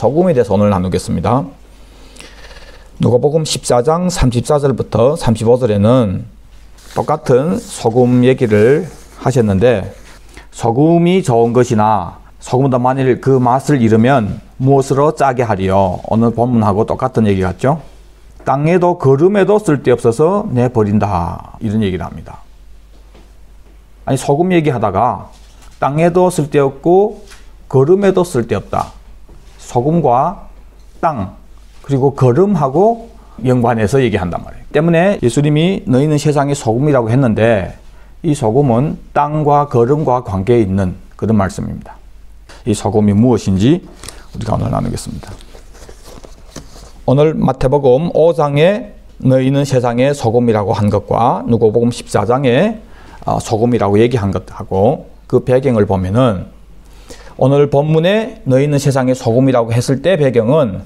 소금에 대해서 오늘 나누겠습니다. 누가복음 14장 34절부터 35절에는 똑같은 소금 얘기를 하셨는데, 소금이 좋은 것이나 소금보다 만일 그 맛을 잃으면 무엇으로 짜게 하리요? 오늘 본문하고 똑같은 얘기 같죠? 땅에도 거름에도 쓸데없어서 내버린다, 이런 얘기를 합니다. 아니, 소금 얘기하다가 땅에도 쓸데없고 거름에도 쓸데없다. 소금과 땅 그리고 거름하고 연관해서 얘기한단 말이에요. 때문에 예수님이 너희는 세상의 소금이라고 했는데, 이 소금은 땅과 거름과 관계에 있는 그런 말씀입니다. 이 소금이 무엇인지 우리가 오늘 나누겠습니다. 오늘 마태복음 5장에 너희는 세상의 소금이라고 한 것과 누가복음 14장에 소금이라고 얘기한 것하고 그 배경을 보면은, 오늘 본문에 너희는 세상의 소금이라고 했을 때 배경은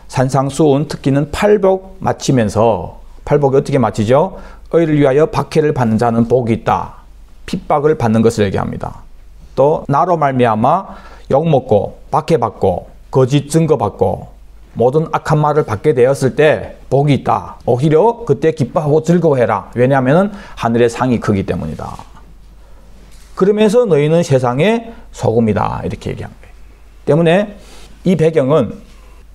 산상수훈, 특기는 팔복 마치면서, 팔복이 어떻게 마치죠? 의를 위하여 박해를 받는 자는 복이 있다. 핍박을 받는 것을 얘기합니다. 또 나로 말미암아 욕먹고 박해받고 거짓 증거받고 모든 악한 말을 받게 되었을 때 복이 있다. 오히려 그때 기뻐하고 즐거워해라. 왜냐하면 하늘의 상이 크기 때문이다. 그러면서 너희는 세상의 소금이다, 이렇게 얘기한 거예요. 때문에 이 배경은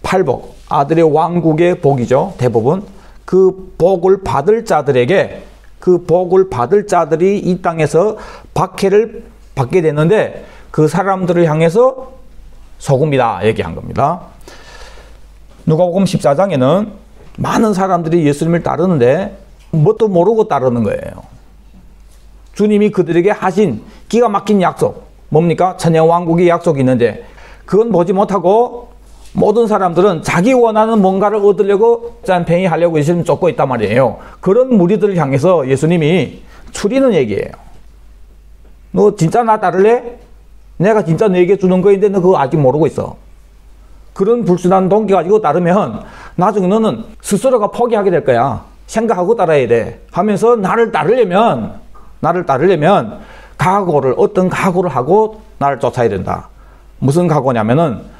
팔복, 아들의 왕국의 복이죠. 대부분 그 복을 받을 자들에게, 그 복을 받을 자들이 이 땅에서 박해를 받게 되는데 그 사람들을 향해서 소금이다 얘기한 겁니다. 누가복음 14장에는 많은 사람들이 예수님을 따르는데 뭣도 모르고 따르는 거예요. 주님이 그들에게 하신 기가 막힌 약속, 뭡니까? 천년 왕국의 약속이 있는데 그건 보지 못하고 모든 사람들은 자기 원하는 뭔가를 얻으려고 짠팽이 하려고 예수님 쫓고 있단 말이에요. 그런 무리들을 향해서 예수님이 추리는 얘기예요. 너 진짜 나 따를래? 내가 진짜 너에게 주는 거인데 너 그거 아직 모르고 있어. 그런 불순한 동기 가지고 따르면 나중에 너는 스스로가 포기하게 될 거야. 생각하고 따라야 돼. 하면서 나를 따르려면 어떤 각오를 하고 나를 쫓아야 된다. 무슨 각오냐면은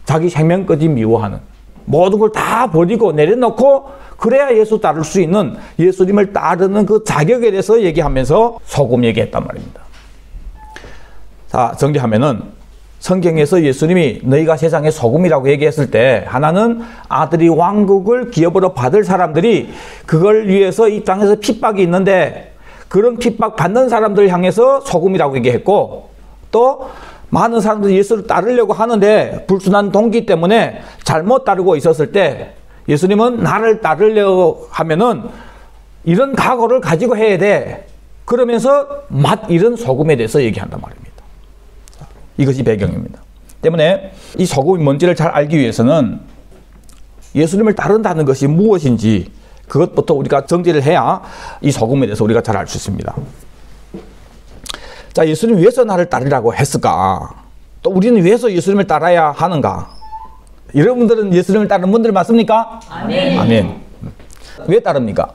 자기 생명까지 미워하는, 모든 걸 다 버리고 내려놓고 그래야 예수 따를 수 있는, 예수님을 따르는 그 자격에 대해서 얘기하면서 소금 얘기했단 말입니다. 자, 정리하면은 성경에서 예수님이 너희가 세상의 소금이라고 얘기했을 때, 하나는 아들이 왕국을 기업으로 받을 사람들이 그걸 위해서 이 땅에서 핍박이 있는데 그런 핍박 받는 사람들을 향해서 소금이라고 얘기했고, 또 많은 사람들이 예수를 따르려고 하는데 불순한 동기 때문에 잘못 따르고 있었을 때 예수님은 나를 따르려고 하면은 이런 각오를 가지고 해야 돼. 그러면서 맛 잃은 소금에 대해서 얘기한단 말입니다. 이것이 배경입니다. 때문에 이 소금이 뭔지를 잘 알기 위해서는 예수님을 따른다는 것이 무엇인지 그것부터 우리가 정리를 해야 이 소금에 대해서 우리가 잘 알 수 있습니다. 자, 예수님 왜서 나를 따르라고 했을까? 또 우리는 왜서 예수님을 따라야 하는가? 여러분들은 예수님을 따르는 분들 맞습니까? 아멘. 아멘. 왜 따릅니까?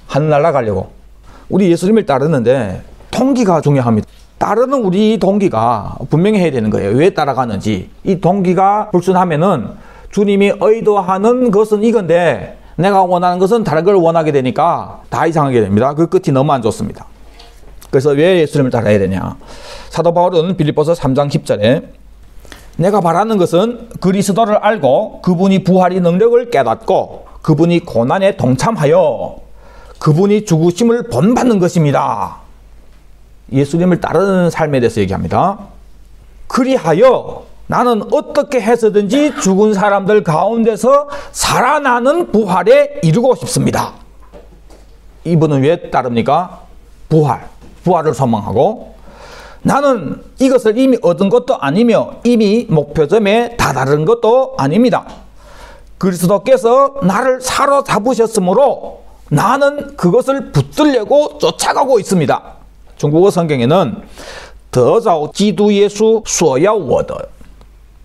하늘나라 가려고. 우리 예수님을 따르는데 동기가 중요합니다. 따르는 우리 동기가 분명히 해야 되는 거예요. 왜 따라가는지. 이 동기가 불순하면은 주님이 의도하는 것은 이건데 내가 원하는 것은 다른 걸 원하게 되니까 다 이상하게 됩니다. 그 끝이 너무 안 좋습니다. 그래서 왜 예수님을 따라야 되냐? 사도 바울은 빌립보서 3장 10절에 내가 바라는 것은 그리스도를 알고 그분이 부활의 능력을 깨닫고 그분이 고난에 동참하여 그분이 죽으심을 본받는 것입니다. 예수님을 따르는 삶에 대해서 얘기합니다. 그리하여 나는 어떻게 해서든지 죽은 사람들 가운데서 살아나는 부활에 이르고 싶습니다. 이분은 왜 따릅니까? 부활을 소망하고, 나는 이것을 이미 얻은 것도 아니며 이미 목표점에 다다른 것도 아닙니다. 그리스도께서 나를 사로잡으셨으므로 나는 그것을 붙들려고 쫓아가고 있습니다. 중국어 성경에는 得着基督耶稣所要我的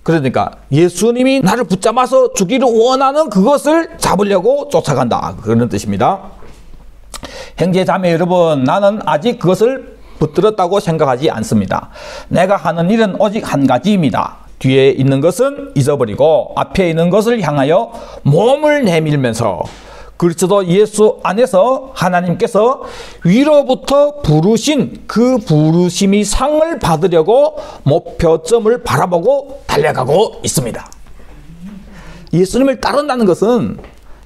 그러니까 예수님이 나를 붙잡아서 주기를 원하는 그것을 잡으려고 쫓아간다. 그런 뜻입니다. 형제 자매 여러분, 나는 아직 그것을 붙들었다고 생각하지 않습니다. 내가 하는 일은 오직 한 가지입니다. 뒤에 있는 것은 잊어버리고 앞에 있는 것을 향하여 몸을 내밀면서 그리스도 예수 안에서 하나님께서 위로부터 부르신 그 부르심이 상을 받으려고 목표점을 바라보고 달려가고 있습니다. 예수님을 따른다는 것은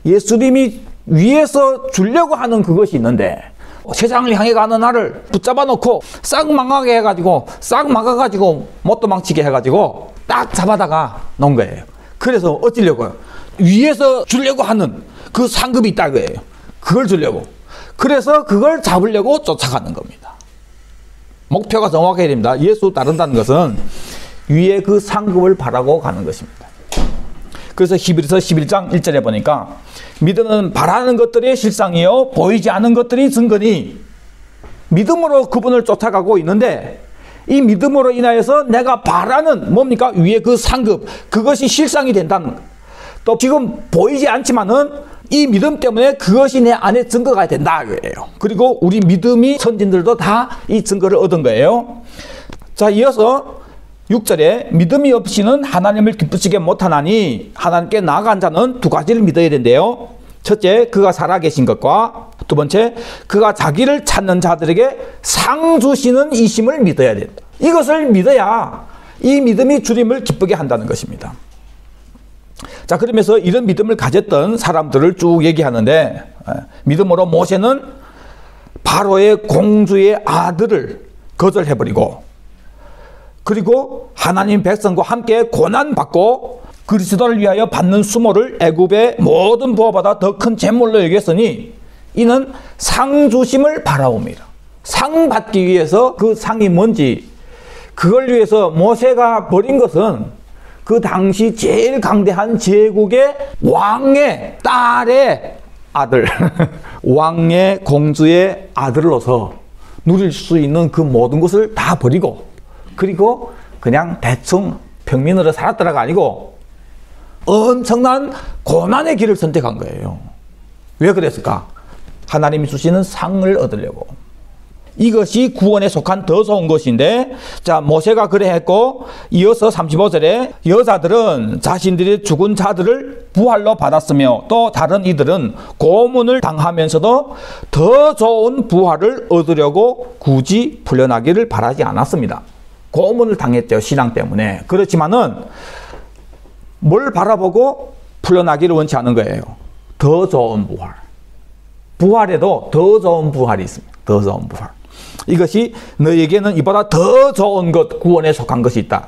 예수님이 위에서 주려고 하는 그것이 있는데 세상을 향해 가는 나를 붙잡아 놓고 싹 망하게 해가지고 싹 막아가지고 못 도망치게 해가지고 딱 잡아다가 놓은 거예요. 그래서 어찌려고요? 위에서 주려고 하는 그 상급이 있다 거예요. 그걸 주려고. 그래서 그걸 잡으려고 쫓아가는 겁니다. 목표가 정확해야 됩니다. 예수 따른다는 것은 위에 그 상급을 바라고 가는 것입니다. 그래서 히브리서 11장 1절에 보니까 믿음은 바라는 것들이 실상이요 보이지 않는 것들이 증거니 믿음으로 그분을 쫓아가고 있는데 이 믿음으로 인하여서 내가 바라는 뭡니까? 위에 그 상급 그것이 실상이 된다는 것. 또 지금 보이지 않지만은 이 믿음 때문에 그것이 내 안에 증거가 된다 거예요. 그리고 우리 믿음이 선진들도 다 이 증거를 얻은 거예요. 자, 이어서 6절에 믿음이 없이는 하나님을 기쁘시게 못하나니 하나님께 나아간 자는 두 가지를 믿어야 된대요. 첫째, 그가 살아계신 것과 두 번째, 그가 자기를 찾는 자들에게 상 주시는 이심을 믿어야 된다. 이것을 믿어야 이 믿음이 주님을 기쁘게 한다는 것입니다. 자, 그러면서 이런 믿음을 가졌던 사람들을 쭉 얘기하는데 믿음으로 모세는 바로의 공주의 아들을 거절해버리고 그리고 하나님 백성과 함께 고난받고 그리스도를 위하여 받는 수모를 애굽의 모든 부하보다 더 큰 재물로 여겼으니 이는 상 주심을 바라옵니다. 상 받기 위해서 그 상이 뭔지 그걸 위해서 모세가 버린 것은 그 당시 제일 강대한 제국의 왕의 딸의 아들 왕의 공주의 아들로서 누릴 수 있는 그 모든 것을 다 버리고 그리고 그냥 대충 평민으로 살았더라가 아니고 엄청난 고난의 길을 선택한 거예요. 왜 그랬을까? 하나님이 주시는 상을 얻으려고. 이것이 구원에 속한 더 좋은 것인데 자 모세가 그래 했고 이어서 35절에 여자들은 자신들이 죽은 자들을 부활로 받았으며 또 다른 이들은 고문을 당하면서도 더 좋은 부활을 얻으려고 굳이 풀려나기를 바라지 않았습니다. 고문을 당했죠. 신앙 때문에. 그렇지만은 뭘 바라보고 풀려나기를 원치 않은 거예요. 더 좋은 부활. 부활에도 더 좋은 부활이 있습니다. 더 좋은 부활. 이것이 너에게는 이보다 더 좋은 것, 구원에 속한 것이 있다.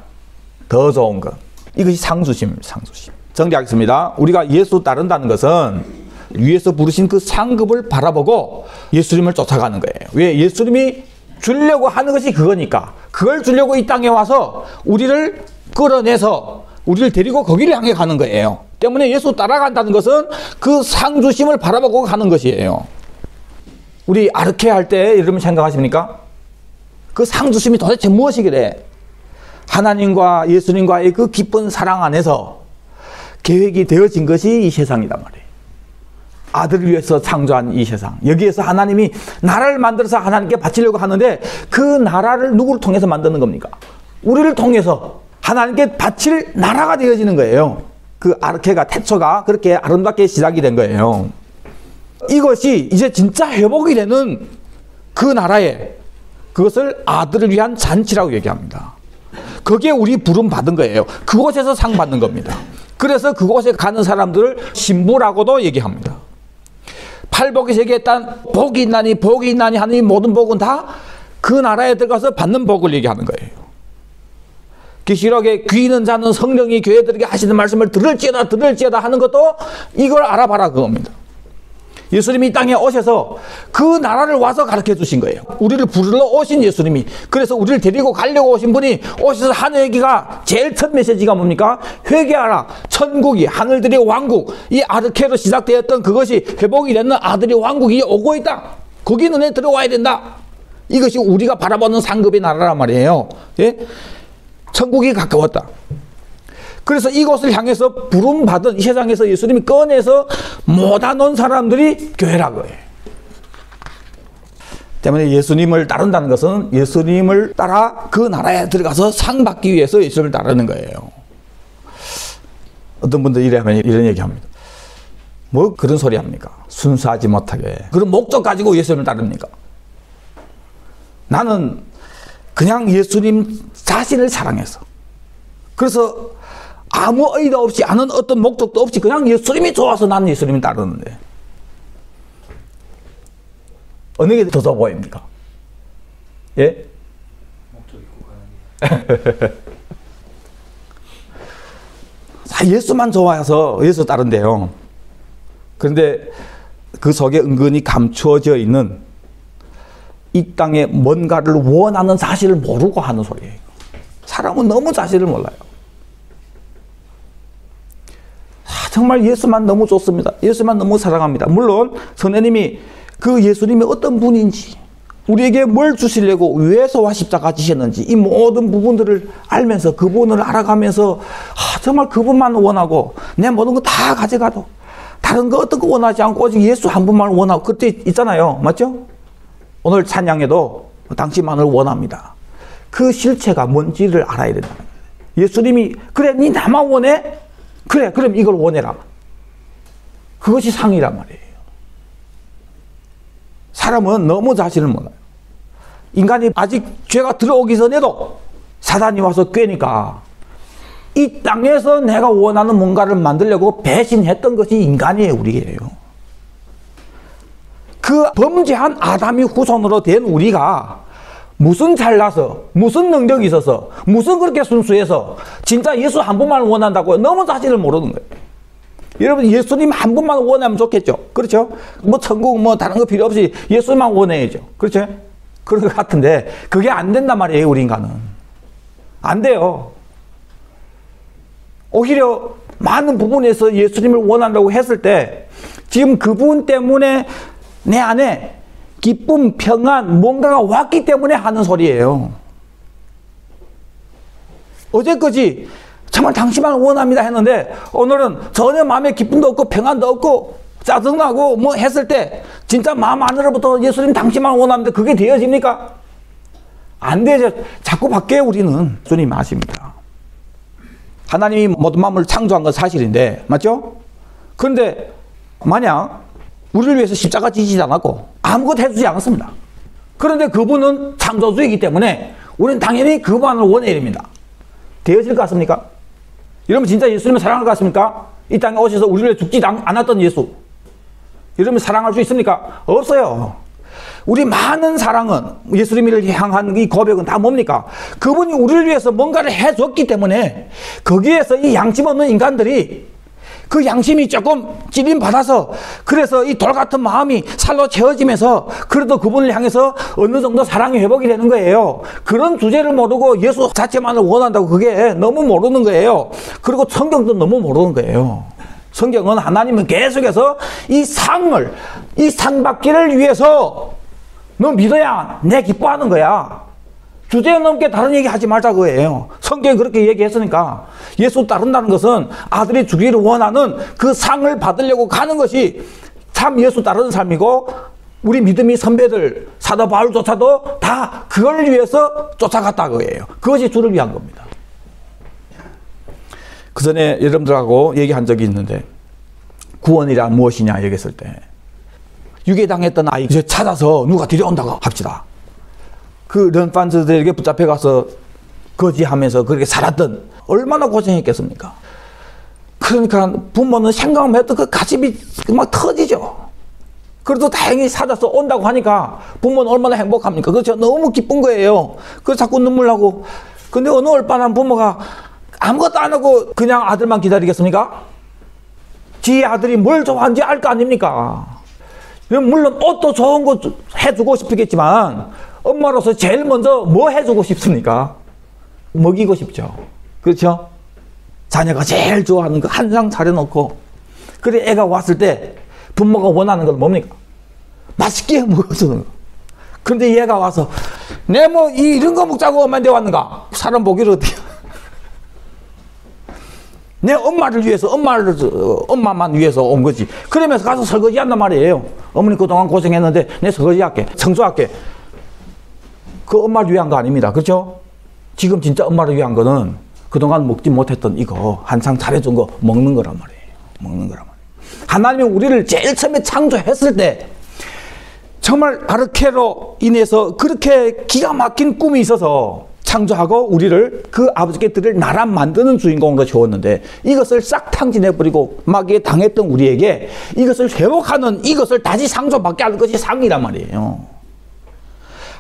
더 좋은 것. 이것이 상주심, 상주심. 정리하겠습니다. 우리가 예수 따른다는 것은 위에서 부르신 그 상급을 바라보고 예수님을 쫓아가는 거예요. 왜? 예수님이 주려고 하는 것이 그거니까. 그걸 주려고 이 땅에 와서 우리를 끌어내서 우리를 데리고 거기를 향해 가는 거예요. 때문에 예수 따라간다는 것은 그 상주심을 바라보고 가는 것이에요. 우리 아르케 할 때 여러분 생각하십니까? 그 상주심이 도대체 무엇이길래 하나님과 예수님과의 그 깊은 사랑 안에서 계획이 되어진 것이 이 세상이란 말이에요. 아들을 위해서 창조한 이 세상. 여기에서 하나님이 나라를 만들어서 하나님께 바치려고 하는데 그 나라를 누구를 통해서 만드는 겁니까? 우리를 통해서 하나님께 바칠 나라가 되어지는 거예요. 그 아르케가 태초가 그렇게 아름답게 시작이 된 거예요. 이것이 이제 진짜 회복이 되는 그 나라에 그것을 아들을 위한 잔치라고 얘기합니다. 거기에 우리 부름 받은 거예요. 그곳에서 상 받는 겁니다. 그래서 그곳에 가는 사람들을 신부라고도 얘기합니다. 팔복에서 얘기했던 복이 있나니 하는 이 모든 복은 다 그 나라에 들어가서 받는 복을 얘기하는 거예요. 계시록에 귀 있는 자는 성령이 교회들에게 하시는 말씀을 들을지어다 하는 것도 이걸 알아봐라 그겁니다. 예수님이 이 땅에 오셔서 그 나라를 와서 가르쳐 주신 거예요. 우리를 부르러 오신 예수님이. 그래서 우리를 데리고 가려고 오신 분이 오셔서 하는 얘기가 제일 첫 메시지가 뭡니까? 회개하라. 천국이 하늘들의 왕국 이 아르케로 시작되었던 그것이 회복이 되는 아들의 왕국이 오고 있다. 거기 너네 들어와야 된다. 이것이 우리가 바라보는 상급의 나라란 말이에요. 예? 천국이 가까웠다. 그래서 이곳을 향해서 부름받은 이 세상에서 예수님이 꺼내서 모아 놓은 사람들이 교회라고 해요. 때문에 예수님을 따른다는 것은 예수님을 따라 그 나라에 들어가서 상 받기 위해서 예수님을 따르는 거예요. 어떤 분들 이런 얘기 합니다. 뭐 그런 소리 합니까? 순수하지 못하게. 그런 목적 가지고 예수님을 따릅니까? 나는 그냥 예수님 자신을 사랑해서. 그래서 아무 의도 없이 아는 어떤 목적도 없이 그냥 예수님이 좋아서 나는 예수님을 따르는데. 어느 게 더 좋아 보입니까? 예? 목적 있고 가는 게. 예수만 좋아해서 예수 따른대요. 그런데 그 속에 은근히 감추어져 있는 이 땅에 뭔가를 원하는 사실을 모르고 하는 소리예요. 사람은 너무 사실을 몰라요. 정말 예수만 너무 좋습니다. 예수만 너무 사랑합니다. 물론 선생님이 그 예수님이 어떤 분인지, 우리에게 뭘 주시려고 왜 소와 십자가 지셨는지 이 모든 부분들을 알면서 그분을 알아가면서 정말 그분만 원하고 내 모든 거 다 가져가도 다른 거 어떤 거 원하지 않고 오직 예수 한 분만 원하고 그때 있잖아요. 맞죠? 오늘 찬양에도 당신만을 원합니다. 그 실체가 뭔지를 알아야 된다. 예수님이 그래 니 나만 원해? 그래 그럼 이걸 원해라. 그것이 상이란 말이에요. 사람은 너무 자신을 몰라요. 인간이 아직 죄가 들어오기 전에도 사단이 와서 꿰니까 이 땅에서 내가 원하는 뭔가를 만들려고 배신했던 것이 인간이에요. 우리예요. 그 범죄한 아담이 후손으로 된 우리가 무슨 잘나서 무슨 능력이 있어서 무슨 그렇게 순수해서 진짜 예수 한 분만 원한다고 너무 자신을 모르는 거예요. 여러분 예수님 한 분만 원하면 좋겠죠. 그렇죠? 뭐 천국 뭐 다른 거 필요 없이 예수만 원해야죠. 그렇죠? 그런 것 같은데 그게 안 된단 말이에요. 우리 인간은 안 돼요. 오히려 많은 부분에서 예수님을 원한다고 했을 때 지금 그분 때문에 내 안에 기쁨, 평안, 뭔가가 왔기 때문에 하는 소리예요. 어제까지 정말 당신만 원합니다 했는데 오늘은 전혀 마음에 기쁨도 없고 평안도 없고 짜증나고 뭐 했을 때 진짜 마음 안으로부터 예수님 당신만 원합니다. 그게 되어집니까? 안 되죠. 자꾸 바뀌어요. 우리는. 주님 아십니다. 하나님이 모든 마음을 창조한 건 사실인데 맞죠? 그런데 만약 우리를 위해서 십자가 지시지 않았고 아무것도 해주지 않았습니다. 그런데 그분은 창조주이기 때문에 우리는 당연히 그분을 원해야 됩니다. 되어질 것 같습니까? 여러분 진짜 예수님을 사랑할 것 같습니까? 이 땅에 오셔서 우리를 죽지 않았던 예수 여러분 사랑할 수 있습니까? 없어요. 우리 많은 사랑은 예수님을 향한 이 고백은 다 뭡니까? 그분이 우리를 위해서 뭔가를 해줬기 때문에 거기에서 이 양심 없는 인간들이 그 양심이 조금 찔림받아서 그래서 이 돌 같은 마음이 살로 채워지면서 그래도 그분을 향해서 어느 정도 사랑이 회복이 되는 거예요. 그런 주제를 모르고 예수 자체만을 원한다고 그게 너무 모르는 거예요. 그리고 성경도 너무 모르는 거예요. 성경은 하나님은 계속해서 이 상 받기를 위해서 너 믿어야 내 기뻐하는 거야. 주제에 넘게 다른 얘기 하지 말자 그거예요. 성경이 그렇게 얘기했으니까 예수 따른다는 것은 아들이 주기를 원하는 그 상을 받으려고 가는 것이 참 예수 따르는 삶이고 우리 믿음이 선배들 사도 바울조차도 다 그걸 위해서 쫓아갔다 그거예요. 그것이 주를 위한 겁니다. 그 전에 여러분들하고 얘기한 적이 있는데 구원이란 무엇이냐 얘기했을 때 유괴당했던 아이 이제 찾아서 누가 데려온다고 합시다. 그 런판즈들에게 붙잡혀가서 거지하면서 그렇게 살았던 얼마나 고생했겠습니까? 그러니까 부모는 생각만 해도 그 가슴이 막 터지죠. 그래도 다행히 찾아서 온다고 하니까 부모는 얼마나 행복합니까? 그렇죠? 너무 기쁜 거예요. 그래서 자꾸 눈물 나고. 근데 어느 얼빠난 부모가 아무것도 안 하고 그냥 아들만 기다리겠습니까? 지 아들이 뭘 좋아하는지 알 거 아닙니까? 물론 옷도 좋은 거 해주고 싶겠지만 엄마로서 제일 먼저 뭐 해주고 싶습니까? 먹이고 싶죠. 그렇죠? 자녀가 제일 좋아하는 거 한 상 차려놓고 그래 애가 왔을 때 부모가 원하는 건 뭡니까? 맛있게 먹어주는 거. 그런데 얘가 와서 내 뭐 이런 거 먹자고 엄마한테 왔는가? 사람 보기를 어떻게 내 엄마를 위해서 엄마만 위해서 온 거지. 그러면서 가서 설거지 한단 말이에요. 어머니 그동안 고생했는데 내 설거지 할게 청소할게. 그 엄마를 위한 거 아닙니다. 그렇죠? 지금 진짜 엄마를 위한 거는 그동안 먹지 못했던 이거 한상 차려준 거 먹는 거란 말이에요. 먹는 거란 말이에요. 하나님이 우리를 제일 처음에 창조했을 때 정말 아르케로 인해서 그렇게 기가 막힌 꿈이 있어서 창조하고 우리를 그 아버지께 드릴 나라 만드는 주인공으로 세웠는데 이것을 싹 탕진해버리고 마귀에 당했던 우리에게 이것을 회복하는, 이것을 다시 상조받게 하는 것이 상이란 말이에요.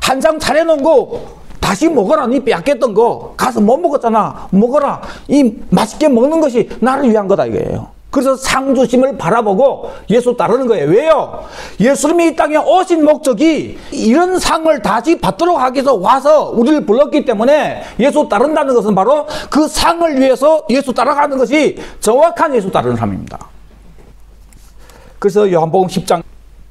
한 상 차려놓은 거 다시 먹어라. 니 빼앗겼던 거 가서 못 먹었잖아. 먹어라. 이 맛있게 먹는 것이 나를 위한 거다 이거예요. 그래서 상 주심을 바라보고 예수 따르는 거예요. 왜요? 예수님이 이 땅에 오신 목적이 이런 상을 다시 받도록 하기 위해서 와서 우리를 불렀기 때문에 예수 따른다는 것은 바로 그 상을 위해서 예수 따라가는 것이 정확한 예수 따르는 삶입니다. 그래서 요한복음 10장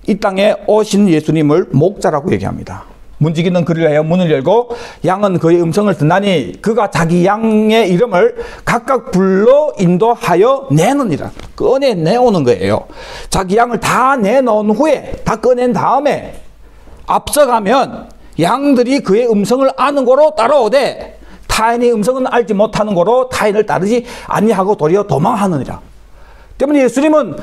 이 땅에 오신 예수님을 목자라고 얘기합니다. 문지기는 그를 위하여 문을 열고 양은 그의 음성을 듣나니 그가 자기 양의 이름을 각각 불러 인도하여 내느니라. 꺼내 내오는 거예요. 자기 양을 다 내놓은 후에 다 꺼낸 다음에 앞서가면 양들이 그의 음성을 아는 거로 따라오되 타인의 음성은 알지 못하는 거로 타인을 따르지 아니하고 도리어 도망하느니라. 때문에 예수님은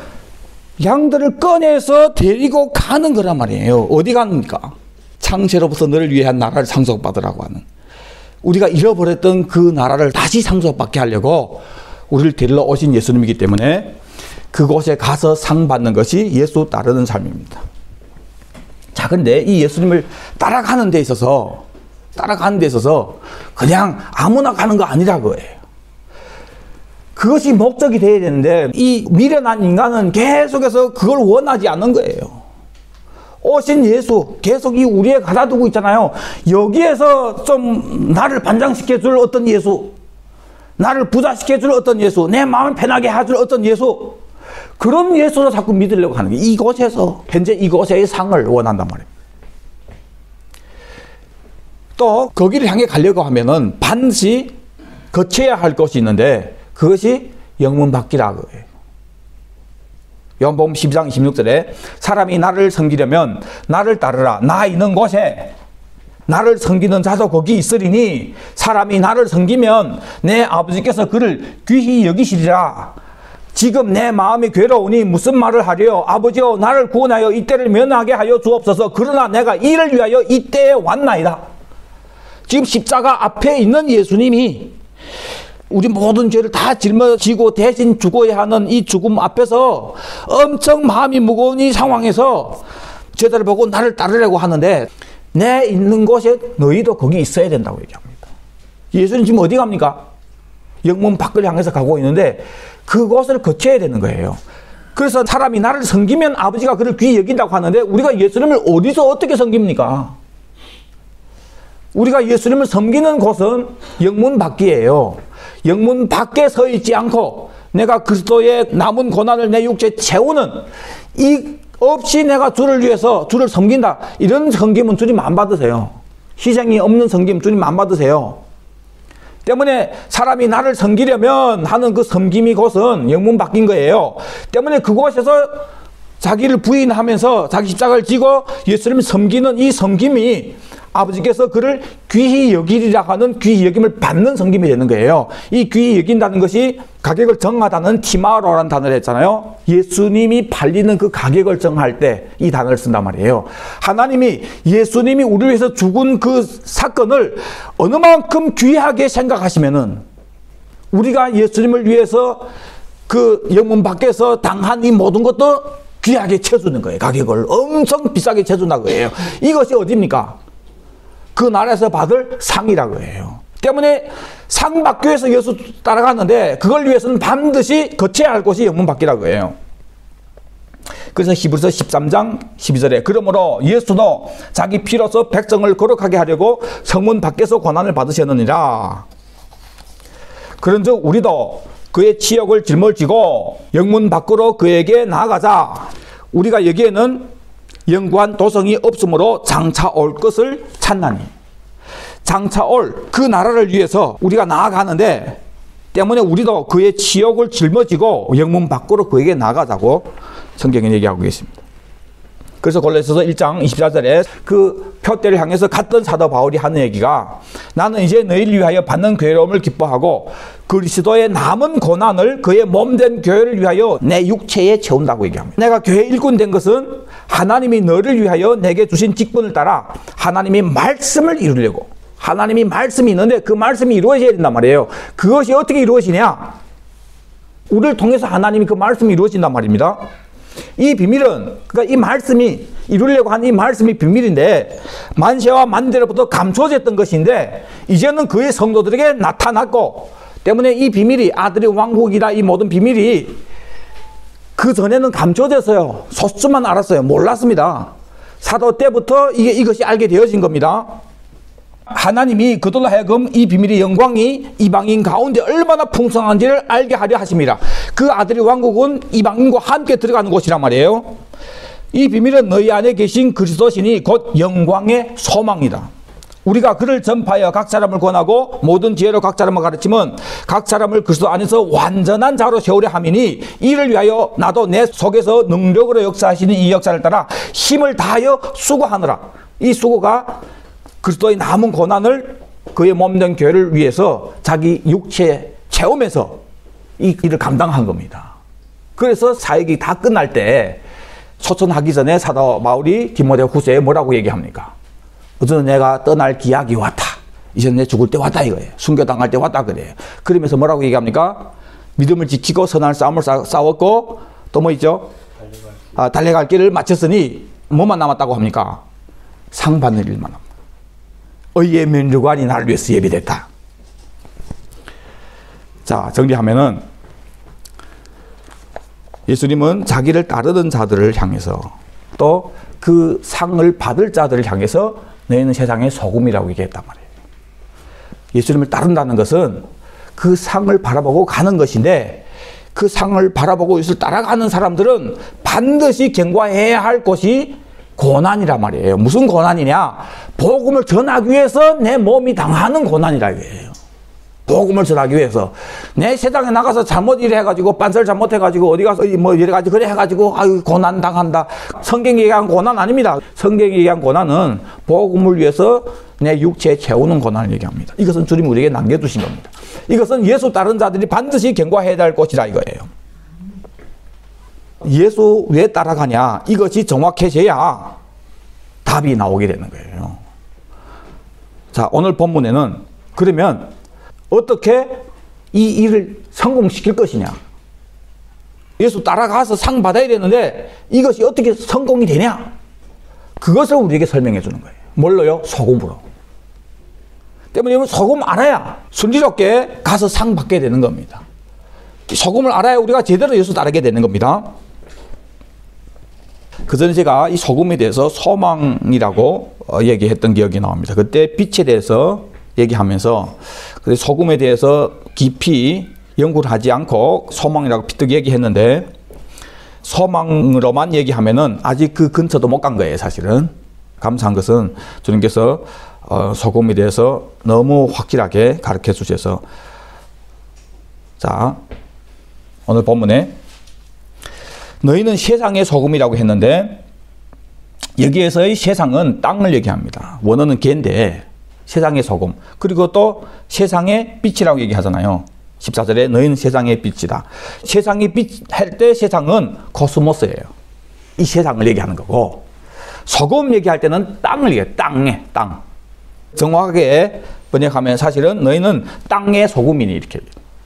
양들을 꺼내서 데리고 가는 거란 말이에요. 어디 갑니까? 창세로부터 너를 위한 나라를 상속받으라고 하는, 우리가 잃어버렸던 그 나라를 다시 상속받게 하려고 우리를 데리러 오신 예수님이기 때문에 그곳에 가서 상 받는 것이 예수 따르는 삶입니다. 자, 근데 이 예수님을 따라가는 데 있어서 그냥 아무나 가는 거 아니라고요. 그것이 목적이 되어야 되는데 이 미련한 인간은 계속해서 그걸 원하지 않는 거예요. 오신 예수 계속 이 우리에 가다 두고 있잖아요. 여기에서 좀 나를 반장시켜줄 어떤 예수, 나를 부자시켜줄 어떤 예수, 내 마음을 편하게 해줄 어떤 예수, 그런 예수로 자꾸 믿으려고 하는 게 이곳에서 현재 이곳의 상을 원한단 말이에요. 또 거기를 향해 가려고 하면은 반드시 거쳐야 할 것이 있는데 그것이 영문 받기라고 해요. 요한복음 12장 26절에 사람이 나를 섬기려면 나를 따르라. 나 있는 곳에 나를 섬기는 자도 거기 있으리니 사람이 나를 섬기면 내 아버지께서 그를 귀히 여기시리라. 지금 내 마음이 괴로우니 무슨 말을 하려? 아버지여 나를 구원하여 이때를 면하게 하여 주옵소서. 그러나 내가 이를 위하여 이때에 왔나이다. 지금 십자가 앞에 있는 예수님이 우리 모든 죄를 다 짊어지고 대신 죽어야 하는 이 죽음 앞에서 엄청 마음이 무거운 이 상황에서 제자를 보고 나를 따르려고 하는데 내 있는 곳에 너희도 거기 있어야 된다고 얘기합니다. 예수님 지금 어디 갑니까? 영문 밖을 향해서 가고 있는데 그곳을 거쳐야 되는 거예요. 그래서 사람이 나를 섬기면 아버지가 그를 귀히 여긴다고 하는데 우리가 예수님을 어디서 어떻게 섬깁니까? 우리가 예수님을 섬기는 곳은 영문 밖이에요. 영문 밖에 서 있지 않고 내가 그리스도의 남은 고난을 내 육체에 채우는 이 없이 내가 주를 위해서 주를 섬긴다. 이런 섬김은 주님 안 받으세요. 희생이 없는 섬김 주님 안 받으세요. 때문에 사람이 나를 섬기려면 하는 그 섬김이 곳은 영문 밖인 거예요. 때문에 그곳에서 자기를 부인하면서 자기 십자가를 지고 예수님을 섬기는 이 섬김이 아버지께서 그를 귀히 여기리라 하는 귀히 여김을 받는 섬김이 되는 거예요. 이 귀히 여긴다는 것이 가격을 정하다는 티마로라는 단어를 했잖아요. 예수님이 팔리는 그 가격을 정할 때 이 단어를 쓴단 말이에요. 하나님이 예수님이 우리를 위해서 죽은 그 사건을 어느 만큼 귀하게 생각하시면은 우리가 예수님을 위해서 그 영문 밖에서 당한 이 모든 것도 귀하게 쳐주는 거예요. 가격을 엄청 비싸게 쳐준다고 해요. 이것이 어디입니까? 그 나라에서 받을 상이라고 해요. 때문에 상 받기 위해서 예수 따라갔는데 그걸 위해서는 반드시 거쳐야 할 곳이 영문 밖이라고 해요. 그래서 히브리서 13장 12절에 그러므로 예수도 자기 피로서 백성을 거룩하게 하려고 성문 밖에서 고난을 받으셨느니라. 그런즉 우리도 그의 치욕을 짊어지고 영문 밖으로 그에게 나아가자. 우리가 여기에는 영구한 도성이 없으므로 장차 올 것을 찾나니. 장차 올 그 나라를 위해서 우리가 나아가는데 때문에 우리도 그의 치욕을 짊어지고 영문 밖으로 그에게 나아가자고 성경에 얘기하고 계십니다. 그래서 골로새서 1장 24절에 그 표대를 향해서 갔던 사도 바울이 하는 얘기가 나는 이제 너희를 위하여 받는 괴로움을 기뻐하고 그리스도의 남은 고난을 그의 몸된 교회를 위하여 내 육체에 채운다고 얘기합니다. 내가 교회 일꾼 된 것은 하나님이 너를 위하여 내게 주신 직분을 따라 하나님이 말씀을 이루려고 하나님이 말씀이 있는데 그 말씀이 이루어져야 된단 말이에요. 그것이 어떻게 이루어지냐? 우리를 통해서 하나님이 그 말씀이 이루어진단 말입니다. 이 비밀은 그러니까 이 말씀이 이루려고 하는 이 말씀이 비밀인데 만세와 만대로부터 감춰졌던 것인데 이제는 그의 성도들에게 나타났고 때문에 이 비밀이 아들의 왕국이다 이 모든 비밀이 그 전에는 감춰졌어요. 소수만 알았어요. 몰랐습니다. 사도 때부터 이것이 알게 되어진 겁니다. 하나님이 그들로 하여금 이 비밀의 영광이 이방인 가운데 얼마나 풍성한지를 알게 하려 하십니다. 그 아들의 왕국은 이방인과 함께 들어가는 곳이란 말이에요. 이 비밀은 너희 안에 계신 그리스도시니 곧 영광의 소망이다. 우리가 그를 전파하여 각 사람을 권하고 모든 지혜로 각 사람을 가르치면 각 사람을 그리스도 안에서 완전한 자로 세우려 함이니 이를 위하여 나도 내 속에서 능력으로 역사하시는 이 역사를 따라 힘을 다하여 수고하느라. 이 수고가 그리스도의 남은 고난을 그의 몸된 교회를 위해서 자기 육체에 채우면서 이 일을 감당한 겁니다. 그래서 사역이 다 끝날 때 소천하기 전에 사도 바울이 디모데 후서에 뭐라고 얘기합니까? 어제는 내가 떠날 기약이 왔다. 이제는 내 죽을 때 왔다 이거예요. 순교당할 때 왔다 그래요. 그러면서 뭐라고 얘기합니까? 믿음을 지키고 선한 싸움을 싸웠고 또 뭐 있죠? 달려갈 길을 마쳤으니 뭐만 남았다고 합니까? 상 받는 일만 합니다. 의의 면류관이 나를 위해서 예비됐다. 자, 정리하면은 예수님은 자기를 따르던 자들을 향해서 또 그 상을 받을 자들을 향해서 너희는 세상의 소금이라고 얘기했단 말이에요. 예수님을 따른다는 것은 그 상을 바라보고 가는 것인데 그 상을 바라보고 예수를 따라가는 사람들은 반드시 경과해야 할 것이 고난이란 말이에요. 무슨 고난이냐? 복음을 전하기 위해서 내 몸이 당하는 고난이라 이거예요. 복음을 전하기 위해서 내 세상에 나가서 잘못 일해가지고 빤설 잘못해가지고 어디 가서 뭐 여러 가지 그래 해가지고 아유 고난 당한다. 성경이 얘기한 고난 아닙니다. 성경이 얘기한 고난은 복음을 위해서 내 육체에 채우는 고난을 얘기합니다. 이것은 주님 우리에게 남겨두신 겁니다. 이것은 예수 따른 자들이 반드시 경과해야 할 것이라 이거예요. 예수 왜 따라가냐? 이것이 정확해져야 답이 나오게 되는 거예요. 자, 오늘 본문에는 그러면 어떻게 이 일을 성공시킬 것이냐? 예수 따라가서 상 받아야 되는데 이것이 어떻게 성공이 되냐? 그것을 우리에게 설명해 주는 거예요. 뭘로요? 소금으로. 때문에 여러분 소금 알아야 순리롭게 가서 상 받게 되는 겁니다. 소금을 알아야 우리가 제대로 예수 따르게 되는 겁니다. 그 전에 제가 이 소금에 대해서 소망이라고 얘기했던 기억이 나옵니다. 그때 빛에 대해서 얘기하면서 소금에 대해서 깊이 연구를 하지 않고 소망이라고 피뜩 얘기했는데 소망으로만 얘기하면은 아직 그 근처도 못 간 거예요, 사실은. 감사한 것은 주님께서 소금에 대해서 너무 확실하게 가르쳐 주셔서 자, 오늘 본문에 너희는 세상의 소금이라고 했는데 여기에서의 세상은 땅을 얘기합니다. 원어는 개인데 세상의 소금. 그리고 또 세상의 빛이라고 얘기하잖아요. 14절에 너희는 세상의 빛이다. 세상의 빛 할 때 세상은 코스모스예요. 이 세상을 얘기하는 거고 소금 얘기할 때는 땅을 얘기해요. 땅. 정확하게 번역하면 사실은 너희는 땅의 소금이니 이렇게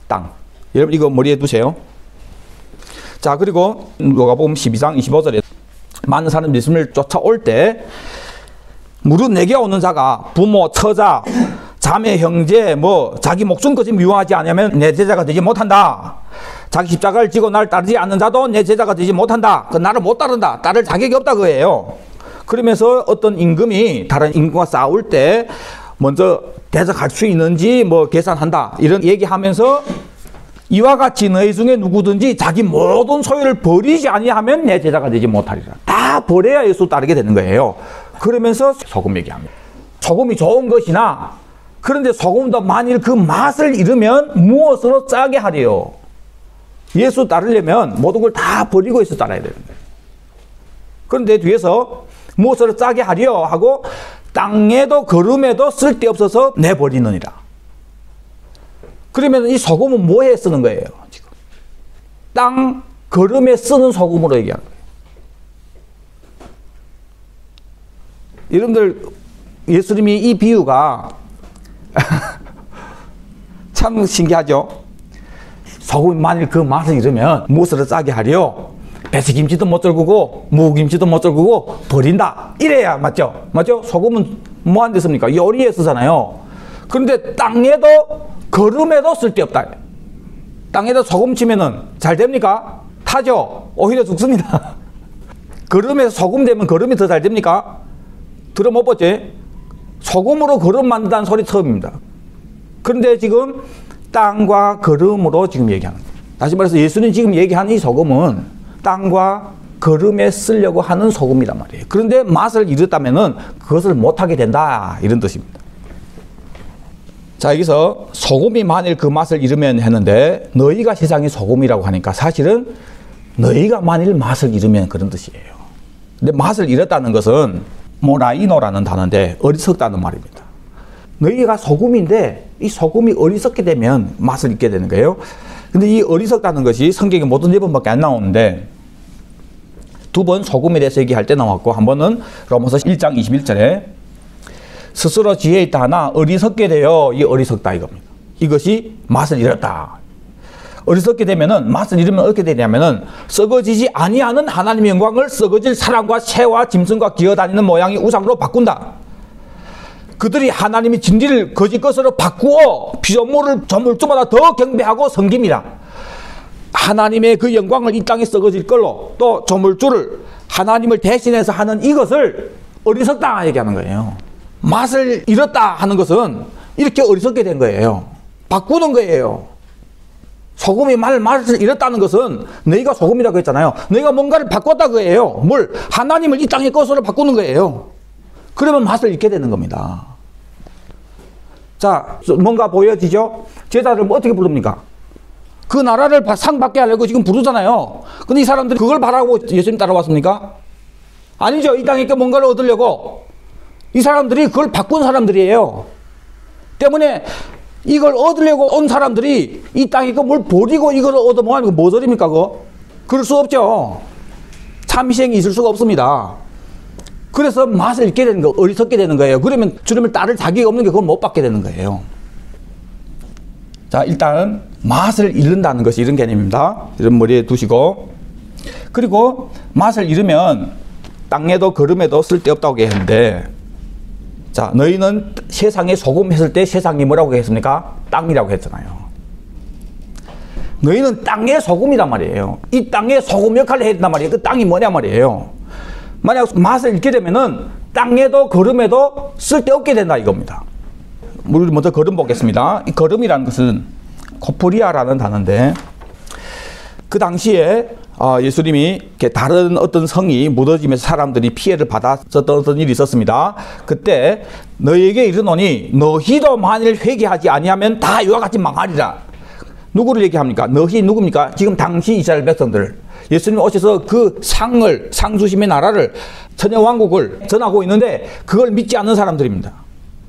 땅. 여러분 이거 머리에 두세요. 자, 그리고 누가복음 12장 25절에 많은 사람들이 예수님을 쫓아올 때 무릇 내게 오는 자가 부모, 처자, 자매, 형제, 자기 목숨까지 미워하지 않으면 내 제자가 되지 못한다. 자기 십자가를 지고 나를 따르지 않는 자도 내 제자가 되지 못한다. 그 나를 못 따른다. 따를 자격이 없다 그거예요. 그러면서 어떤 임금이 다른 임금과 싸울 때 먼저 대적할 수 있는지 계산한다. 이런 얘기하면서 이와 같이 너희 중에 누구든지 자기 모든 소유를 버리지 아니하면 내 제자가 되지 못하리라. 다 버려야 예수 따르게 되는 거예요. 그러면서 소금 얘기합니다. 소금이 좋은 것이나 그런데 소금도 만일 그 맛을 잃으면 무엇으로 짜게 하리요? 예수 따르려면 모든 걸 다 버리고 예수 따라야 되는 거예요. 그런데 뒤에서 무엇을 짜게 하려 하고 땅에도 거름에도 쓸데없어서 내버리느니라. 그러면 이 소금은 뭐에 쓰는 거예요? 지금 땅 거름에 쓰는 소금으로 얘기하는 거예요. 여러분들 예수님이 이 비유가 참 신기하죠. 소금이 만일 그 맛을 잃으면 무엇을 짜게 하려? 배추김치도 못 떨구고 무김치도 못 떨구고 버린다. 이래야 맞죠? 맞죠? 소금은 뭐 안 됐습니까? 요리에 쓰잖아요. 그런데 땅에도 거름에도 쓸데없다. 땅에다 소금 치면은 잘 됩니까? 타죠? 오히려 죽습니다. 거름에서 소금 되면 거름이 더 잘 됩니까? 들어 못 봤지? 소금으로 거름 만든다는 소리 처음입니다. 그런데 지금 땅과 거름으로 지금 얘기하는 거예요. 다시 말해서 예수님 지금 얘기하는 이 소금은 땅과 거름에 쓰려고 하는 소금이란 말이에요. 그런데 맛을 잃었다면은 그것을 못하게 된다. 이런 뜻입니다. 자, 여기서 소금이 만일 그 맛을 잃으면 했는데 너희가 세상의 소금이라고 하니까 사실은 너희가 만일 맛을 잃으면 그런 뜻이에요. 근데 맛을 잃었다는 것은 모라이노라는 단어인데 어리석다는 말입니다. 너희가 소금인데 이 소금이 어리석게 되면 맛을 잃게 되는 거예요. 근데 이 어리석다는 것이 성경에 모두 4번밖에 안 나오는데 2번 소금에 대해서 얘기할 때 나왔고 한 번은 로마서 1장 21절에 스스로 지혜 있다 하나 어리석게 되어 이 어리석다 이겁니다. 이것이 맛을 잃었다. 어리석게 되면은 맛을 잃으면 어떻게 되냐면은 썩어지지 아니하는 하나님의 영광을 썩어질 사람과 새와 짐승과 기어다니는 모양의 우상으로 바꾼다. 그들이 하나님의 진리를 거짓 것으로 바꾸어 피조물을 조물주마다 더 경배하고 섬깁니다. 하나님의 그 영광을 이 땅에 썩어질 걸로 또 조물주를 하나님을 대신해서 하는 이것을 어리석다 얘기하는 거예요. 맛을 잃었다 하는 것은 이렇게 어리석게 된 거예요. 바꾸는 거예요. 소금이 맛을 잃었다는 것은 너희가 소금이라고 했잖아요. 너희가 뭔가를 바꿨다 그거예요. 뭘? 하나님을 이 땅의 것으로 바꾸는 거예요. 그러면 맛을 잃게 되는 겁니다. 자, 뭔가 보여지죠? 제자들 뭐 어떻게 부릅니까? 그 나라를 상 받게 하려고 지금 부르잖아요. 근데 이 사람들이 그걸 바라고 예수님 따라왔습니까? 아니죠. 이 땅에 뭔가를 얻으려고. 이 사람들이 그걸 바꾼 사람들이에요. 때문에 이걸 얻으려고 온 사람들이 이 땅에 뭘 버리고 이걸 얻어 뭐 하는 거 뭐 소리입니까, 그거? 그럴 수 없죠. 참희생이 있을 수가 없습니다. 그래서 맛을 잃게 되는 거, 어리석게 되는 거예요. 그러면 주님을 따를 자격이 없는 게 그걸 못 받게 되는 거예요. 자, 일단 맛을 잃는다는 것이 이런 개념입니다. 이런 머리에 두시고. 그리고 맛을 잃으면 땅에도 거름에도 쓸데없다고 했는데 자, 너희는 세상에 소금 했을 때 세상이 뭐라고 했습니까? 땅이라고 했잖아요. 너희는 땅의 소금이란 말이에요. 이 땅에 소금 역할을 해야 된단 말이에요. 그 땅이 뭐냐 말이에요. 만약 맛을 잃게 되면은 땅에도 거름에도 쓸데없게 된다 이겁니다. 우리 먼저 거름 보겠습니다. 이 거름이라는 것은 코프리아라는 단어인데 그 당시에 예수님이 다른 어떤 성이 무너지면서 사람들이 피해를 받았었던 어떤 일이 있었습니다. 그때 너희에게 이르노니 너희도 만일 회개하지 아니하면 다 이와 같이 망하리라. 누구를 얘기합니까? 너희 누굽니까? 지금 당시 이스라엘 백성들. 예수님이 오셔서 그 상주심의 나라를 천여왕국을 전하고 있는데 그걸 믿지 않는 사람들입니다.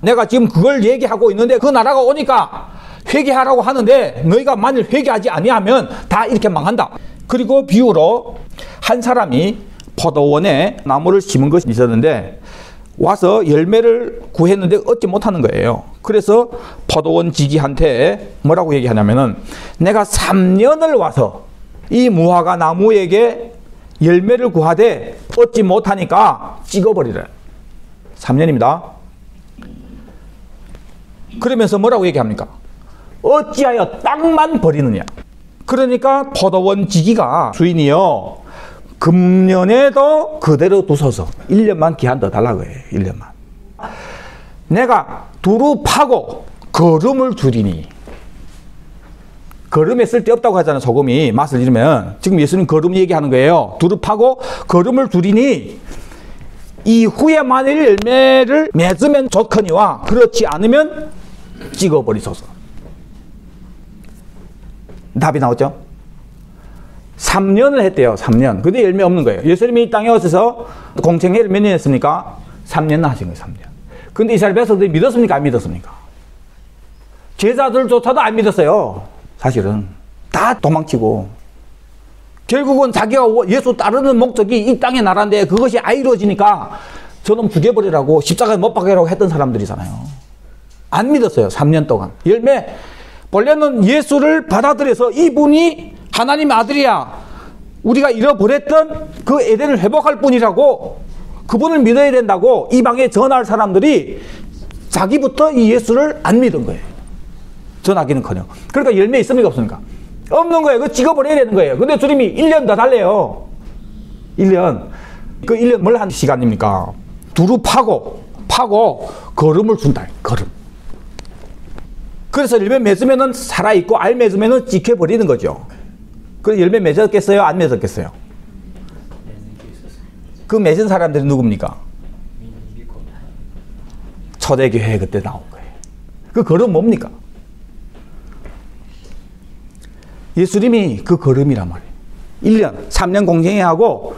내가 지금 그걸 얘기하고 있는데 그 나라가 오니까 회개하라고 하는데 너희가 만일 회개하지 아니하면 다 이렇게 망한다. 그리고 비유로 한 사람이 포도원에 나무를 심은 것이 있었는데 와서 열매를 구했는데 얻지 못하는 거예요. 그래서 포도원 지기한테 뭐라고 얘기하냐면은 내가 3년을 와서 이 무화과 나무에게 열매를 구하되 얻지 못하니까 찍어버리라. 3년입니다. 그러면서 뭐라고 얘기합니까? 어찌하여 땅만 버리느냐. 그러니까 포도원 지기가 주인이요 금년에도 그대로 두소서 1년만 기한 더 달라고 해요. 1년만. 내가 두루 파고 거름을 줄이니. 거름에 쓸데없다고 하잖아요. 소금이 맛을 잃으면. 지금 예수님 거름 얘기하는 거예요. 두루 파고 거름을 줄이니 이후에 만일 열매를 맺으면 좋거니와 그렇지 않으면 찍어버리소서. 답이 나오죠? 3년을 했대요. 3년. 근데 열매 없는 거예요. 예수님이 이 땅에 오셔서 공생애를 몇 년 했습니까? 3년 하신 거예요. 3년. 근데 이스라엘 백성들이 믿었습니까? 안 믿었습니까? 제자들조차도 안 믿었어요. 사실은. 다 도망치고. 결국은 자기가 예수 따르는 목적이 이 땅의 나라인데 그것이 안 이루어지니까 저놈 죽여버리라고 십자가에 못 박으라고 했던 사람들이잖아요. 안 믿었어요. 3년 동안. 열매, 본래는 예수를 받아들여서 이분이 하나님의 아들이야. 우리가 잃어버렸던 그 에덴을 회복할 분이라고, 그분을 믿어야 된다고 이방에 전할 사람들이 자기부터 이 예수를 안 믿은 거예요. 전하기는커녕. 그러니까 열매 있습니까 없습니까? 없는 거예요. 그거 찍어버려야 되는 거예요. 근데 주님이 1년 더 달래요. 1년. 그 1년 뭘 한 시간입니까? 두루 파고 걸음을 준다. 걸음. 그래서 열매 맺으면은 살아있고 알 맺으면은 찍혀버리는 거죠. 그래서 열매 맺었겠어요? 안 맺었겠어요? 그 맺은 사람들이 누굽니까? 초대교회 그때 나온 거예요. 그 걸음 뭡니까? 예수님이 그 걸음이란 말이에요. 1년, 3년 공생애하고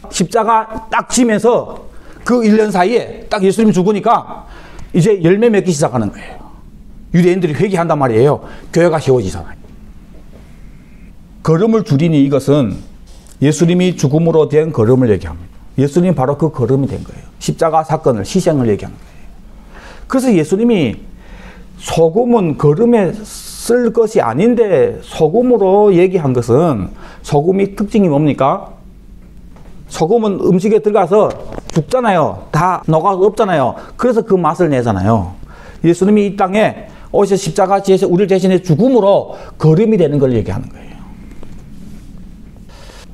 십자가 딱 지면서 그 1년 사이에 딱 예수님이 죽으니까 이제 열매 맺기 시작하는 거예요. 유대인들이 회개한단 말이에요. 교회가 세워지잖아요. 걸음을 줄이니 이것은 예수님이 죽음으로 된 걸음을 얘기합니다. 예수님이 바로 그 걸음이 된 거예요. 십자가 사건을, 희생을 얘기하는 거예요. 그래서 예수님이 소금은 걸음에 쓸 것이 아닌데 소금으로 얘기한 것은, 소금이 특징이 뭡니까? 소금은 음식에 들어가서 죽잖아요. 다 녹아서 없잖아요. 그래서 그 맛을 내잖아요. 예수님이 이 땅에 오셔 십자가 지에서 우리를 대신해 죽음으로 걸음이 되는 걸 얘기하는 거예요.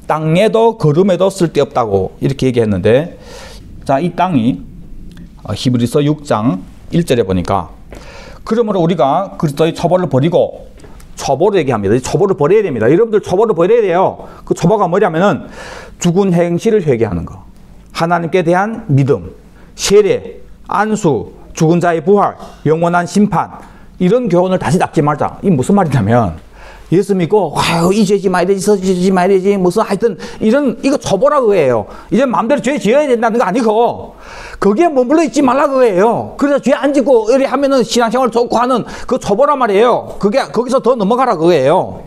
땅에도 걸음에도 쓸데없다고 이렇게 얘기했는데, 자, 이 땅이 히브리서 6장 1절에 보니까, 그러므로 우리가 그리스도의 처벌을 버리고, 처벌을 얘기합니다. 처벌을 버려야 됩니다. 여러분들 처벌을 버려야 돼요. 그 처벌가 뭐냐면은 죽은 행실을 회개하는 거, 하나님께 대한 믿음, 세례, 안수, 죽은 자의 부활, 영원한 심판, 이런 교훈을 다시 닦지 말자. 이게 무슨 말이냐면, 예수 믿고 이 죄지 말아야 되지, 저 죄지 말아야 되지, 무슨 하여튼 이거 처벌하 그거예요. 이제 마음대로 죄 지어야 된다는 거 아니고 거기에 머물러 있지 말라 그거예요. 그래서 죄 안 짓고 이래 하면은 신앙생활 좋고 하는 그 처벌한 말이에요. 그게 거기서 더 넘어가라 그거예요.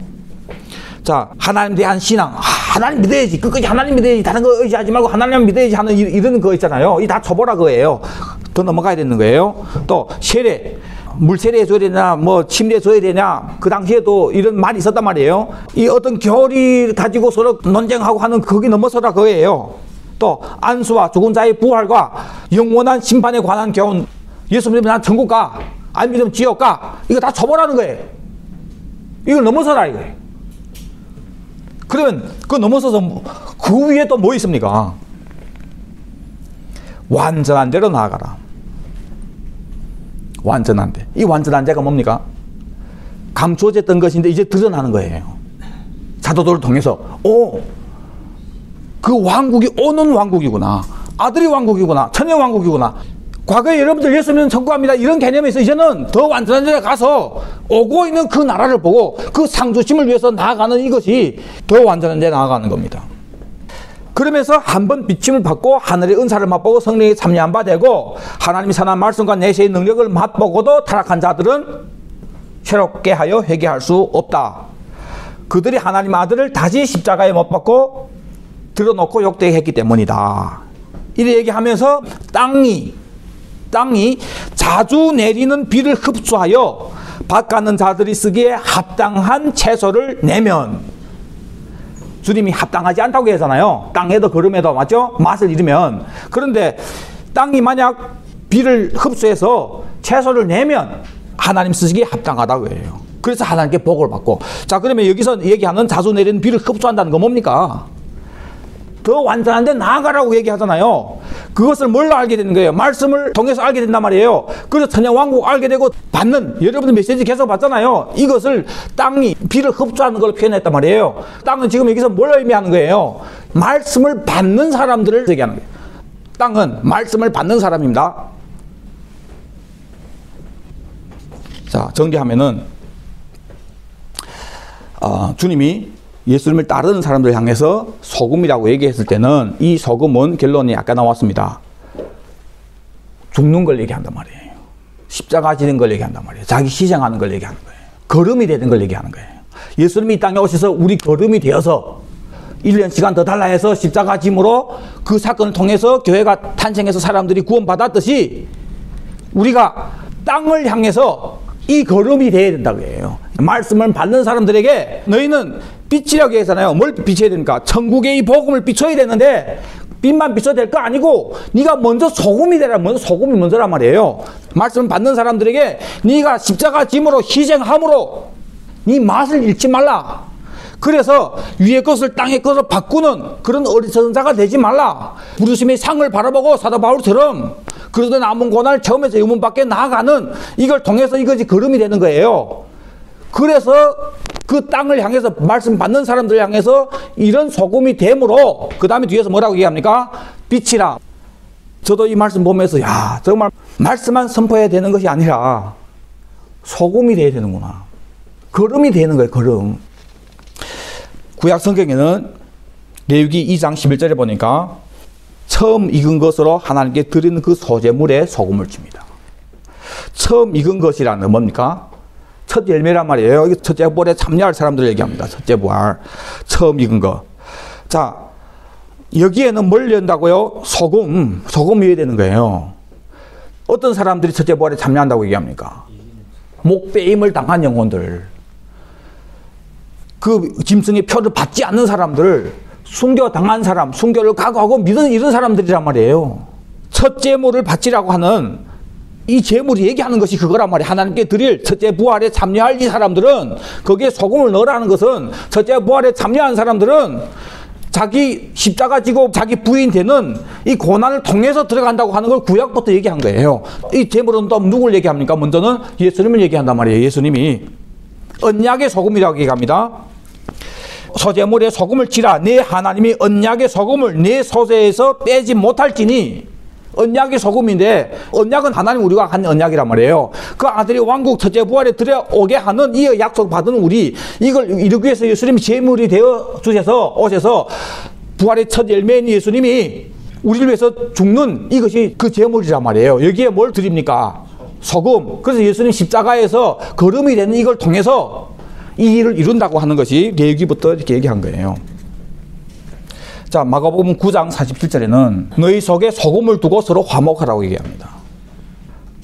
자, 하나님 대한 신앙, 하나님 믿어야지, 끝까지 하나님 믿어야지, 다른 거 의지하지 말고 하나님 믿어야지 하는 이런 거 있잖아요. 이 다 처벌하 그거예요. 더 넘어가야 되는 거예요. 또 세례, 물세례 해줘야 되냐, 뭐 침례 해줘야 되냐, 그 당시에도 이런 말이 있었단 말이에요. 이 어떤 교리 가지고 서로 논쟁하고 하는 거기 넘어서라 그거예요. 또 안수와 죽은 자의 부활과 영원한 심판에 관한 교훈, 예수 믿으면 난 천국 가, 안 믿으면 지옥 가, 이거 다 처벌하는 거예요. 이걸 넘어서라 이거예요. 그러면 그거 넘어서서 그 위에 또 뭐 있습니까? 완전한 대로 나아가라. 완전한 데. 이 완전한 데가 뭡니까? 감추어졌던 것인데 이제 드러나는 거예요. 사도들을 통해서 그 왕국이 오는 왕국이구나, 아들이 왕국이구나, 천의 왕국이구나. 과거에 여러분들 예수 믿는 천국합니다 이런 개념에서 이제는 더 완전한 데에 가서 오고 있는 그 나라를 보고 그 상주심을 위해서 나아가는 이것이 더 완전한 데 나아가는 겁니다. 그러면서 한번 비침을 받고 하늘의 은사를 맛보고 성령이 참여한 바 되고 하나님이 선한 말씀과 내세의 능력을 맛보고도 타락한 자들은 새롭게 하여 회개할 수 없다. 그들이 하나님 아들을 다시 십자가에 못 박고 들어놓고 욕되게 했기 때문이다. 이래 얘기하면서 땅이 자주 내리는 비를 흡수하여 밭가는 자들이 쓰기에 합당한 채소를 내면, 주님이 합당하지 않다고 하잖아요. 땅에도 걸음에도, 맞죠? 맛을 잃으면. 그런데 땅이 만약 비를 흡수해서 채소를 내면 하나님 쓰시기에 합당하다고 해요. 그래서 하나님께 복을 받고. 자, 그러면 여기서 얘기하는 자주 내리는 비를 흡수한다는 건 뭡니까? 더 완전한 데 나아가라고 얘기하잖아요. 그것을 뭘로 알게 되는 거예요? 말씀을 통해서 알게 된단 말이에요. 그래서 천년왕국 알게 되고 받는, 여러분들 메시지 계속 받잖아요. 이것을 땅이 비를 흡수하는 걸 표현했단 말이에요. 땅은 지금 여기서 뭘 의미하는 거예요? 말씀을 받는 사람들을 얘기하는 거예요. 땅은 말씀을 받는 사람입니다. 자, 정리하면은 주님이 예수님을 따르는 사람들 향해서 소금이라고 얘기했을 때는 이 소금은 결론이 아까 나왔습니다. 죽는 걸 얘기한단 말이에요. 십자가 지는 걸 얘기한단 말이에요. 자기 희생하는 걸 얘기하는 거예요. 걸음이 되는 걸 얘기하는 거예요. 예수님이 이 땅에 오셔서 우리 걸음이 되어서 1년 시간 더 달라 해서 십자가 짐으로 그 사건을 통해서 교회가 탄생해서 사람들이 구원받았듯이 우리가 땅을 향해서 이 걸음이 되어야 된다고 해요. 말씀을 받는 사람들에게 너희는 빛이라고 했잖아요. 뭘 비춰야 됩니까? 천국의 이 복음을 비춰야 되는데 빛만 비춰야 될 거 아니고 네가 먼저 소금이 되라. 먼저 소금이 먼저란 말이에요. 말씀을 받는 사람들에게 네가 십자가 짐으로 희생함으로 네 맛을 잃지 말라. 그래서 위의 것을 땅의 것으로 바꾸는 그런 어리석은 자가 되지 말라. 부르심의 상을 바라보고 사도 바울처럼 그러던 남은 고난을 처음에서 의문 밖에 나아가는 이걸 통해서 이것이 걸음이 되는 거예요. 그래서 그 땅을 향해서 말씀 받는 사람들 향해서 이런 소금이 됨으로 그 다음에 뒤에서 뭐라고 얘기합니까? 빛이라. 저도 이 말씀 보면서 야 정말 말씀만 선포해야 되는 것이 아니라 소금이 돼야 되는구나. 걸음이 되는 거예요. 걸음. 구약 성경에는 레위기 2장 11절에 보니까 처음 익은 것으로 하나님께 드리는 그 소제물에 소금을 줍니다. 처음 익은 것이라는 뭡니까? 첫 열매란 말이에요. 이게 첫째 부활에 참여할 사람들을 얘기합니다. 첫째 부활. 처음 익은 거. 자, 여기에는 뭘 넣는다고요? 소금. 소금이어야 되는 거예요. 어떤 사람들이 첫째 부활에 참여한다고 얘기합니까? 목배임을 당한 영혼들. 그 짐승의 표를 받지 않는 사람들, 순교당한 사람, 순교를 각오하고 믿는 이런 사람들이란 말이에요. 첫 제물을 바치라고 하는 이 제물이 얘기하는 것이 그거란 말이에요. 하나님께 드릴 첫째 부활에 참여할 이 사람들은 거기에 소금을 넣으라는 것은 첫째 부활에 참여한 사람들은 자기 십자가 지고 자기 부인 되는 이 고난을 통해서 들어간다고 하는 걸 구약부터 얘기한 거예요. 이 제물은 또 누굴 얘기합니까? 먼저는 예수님을 얘기한단 말이에요. 예수님이 언약의 소금이라고 얘기합니다. 소제물에 소금을 치라. 내 하나님이 언약의 소금을 내 소재에서 빼지 못할지니. 언약의 소금인데 언약은 하나님 우리가 한 언약이란 말이에요. 그 아들이 왕국 첫째 부활에 들어오게 하는 이 약속 받은 우리 이걸 이루기 위해서 예수님이 제물이 되어 주셔서 오셔서 부활의 첫 열매인 예수님이 우리를 위해서 죽는 이것이 그 제물이란 말이에요. 여기에 뭘 드립니까? 소금. 그래서 예수님 십자가에서 걸음이 되는 이걸 통해서 이 일을 이룬다고 하는 것이 레위기부터 이렇게 얘기한 거예요. 자, 마가복음 9장 47절에는 너희 속에 소금을 두고 서로 화목하라고 얘기합니다.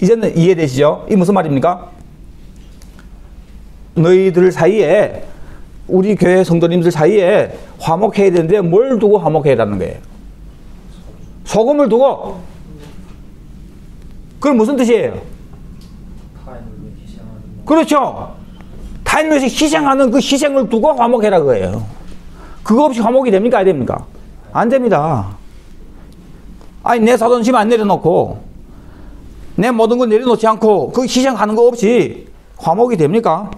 이제는 이해되시죠? 이 무슨 말입니까? 너희들 사이에 우리 교회 성도님들 사이에 화목해야 되는데 뭘 두고 화목해라는 거예요? 소금을 두고. 그건 무슨 뜻이에요? 그렇죠. 타인을 위해서 희생하는 그 희생을 두고 화목해라 그거예요. 그거 없이 화목이 됩니까? 안 됩니까? 안 됩니다. 아니 내 자존심 안 내려놓고 내 모든 걸 내려놓지 않고 그 희생하는 거 없이 화목이 됩니까?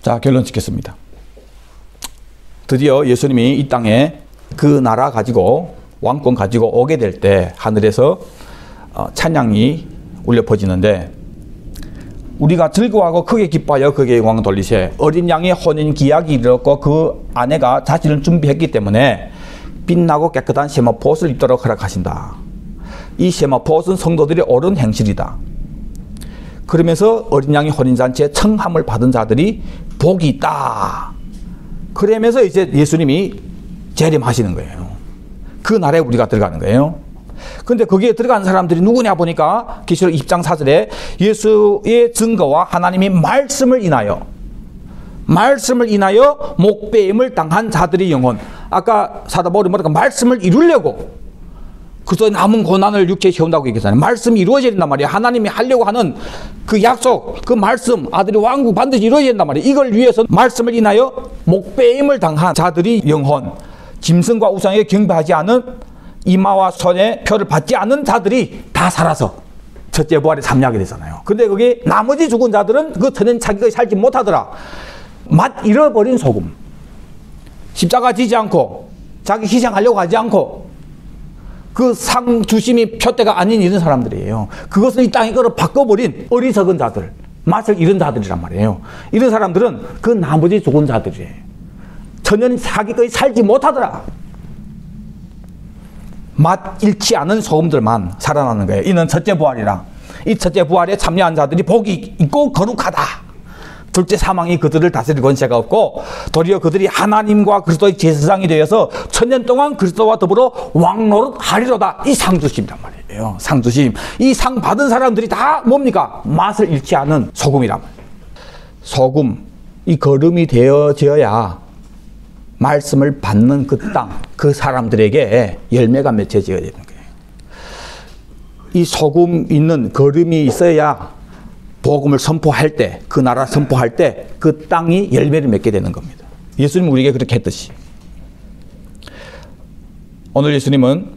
자, 결론 짓겠습니다. 드디어 예수님이 이 땅에 그 나라 가지고 왕권 가지고 오게 될 때 하늘에서 찬양이 울려 퍼지는데 우리가 즐거워하고 크게 기뻐하여 그에게 영광을 돌리세. 어린 양의 혼인 기약이 이르렀고 그 아내가 자신을 준비했기 때문에 빛나고 깨끗한 세마포옷을 입도록 허락하신다. 이 세마포옷은 성도들의 옳은 행실이다. 그러면서 어린 양의 혼인잔치에 청함을 받은 자들이 복이 있다. 그러면서 이제 예수님이 재림하시는 거예요. 그 날에 우리가 들어가는 거예요. 근데 거기에 들어간 사람들이 누구냐 보니까 계시록 20장 4절에 예수의 증거와 하나님이 말씀을 인하여 목배임을 당한 자들의 영혼. 아까 사도 바울이 뭐랄까 말씀을 이루려고 그래서 남은 고난을 육체에 채운다고 얘기했잖아요. 말씀이 이루어져야 된단 말이에요. 하나님이 하려고 하는 그 약속, 그 말씀, 아들의 왕국 반드시 이루어져야 된단 말이에요. 이걸 위해서 말씀을 인하여 목배임을 당한 자들의 영혼. 짐승과 우상에 경배하지 않은 이마와 손에 표를 받지 않는 자들이 다 살아서 첫째 부활에 참여하게 되잖아요. 근데 거기 나머지 죽은 자들은 그 터는 자기가 살지 못하더라. 맛 잃어버린 소금. 십자가 지지 않고 자기 희생하려고 하지 않고 그 상 주심이 표대가 아닌 이런 사람들이에요. 그것을 이 땅에 걸어 바꿔버린 어리석은 자들. 맛을 잃은 자들이란 말이에요. 이런 사람들은 그 나머지 죽은 자들이에요. 천연 사기까지 살지 못하더라. 맛 잃지 않은 소금들만 살아나는 거예요. 이는 첫째 부활이라. 이 첫째 부활에 참여한 자들이 복이 있고 거룩하다. 둘째 사망이 그들을 다스릴 권세가 없고 도리어 그들이 하나님과 그리스도의 제사장이 되어서 천년 동안 그리스도와 더불어 왕노릇하리로다. 이 상주심이란 말이에요. 상주심. 이 상 받은 사람들이 다 뭡니까? 맛을 잃지 않은 소금이란 말이에요. 소금, 이 거름이 되어져야 말씀을 받는 그 땅, 그 사람들에게 열매가 맺혀져야 되는 거예요. 이 소금 있는 거름이 있어야 복음을 선포할 때, 그 나라 선포할 때 그 땅이 열매를 맺게 되는 겁니다. 예수님은 우리에게 그렇게 했듯이. 오늘 예수님은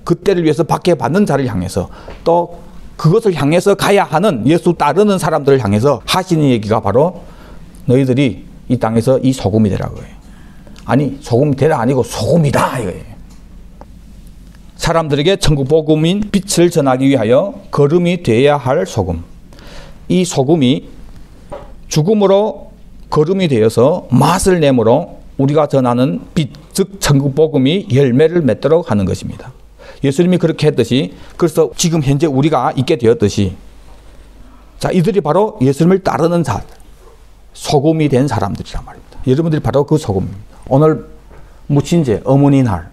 그때를 위해서 박해받는 자를 향해서 또 그것을 향해서 가야 하는 예수 따르는 사람들을 향해서 하시는 얘기가 바로 너희들이 이 땅에서 이 소금이 되라고 해요. 아니, 소금이 되라 아니고 소금이다 이거예요. 사람들에게 천국 복음인 빛을 전하기 위하여 거름이 되어야 할 소금. 이 소금이 죽음으로 거름이 되어서 맛을 내므로 우리가 전하는 빛, 즉 천국 복음이 열매를 맺도록 하는 것입니다. 예수님이 그렇게 했듯이, 그래서 지금 현재 우리가 있게 되었듯이, 자, 이들이 바로 예수님을 따르는 자, 소금이 된 사람들이란 말입니다. 여러분들이 바로 그 소금입니다. 오늘 무친제, 어머니 날.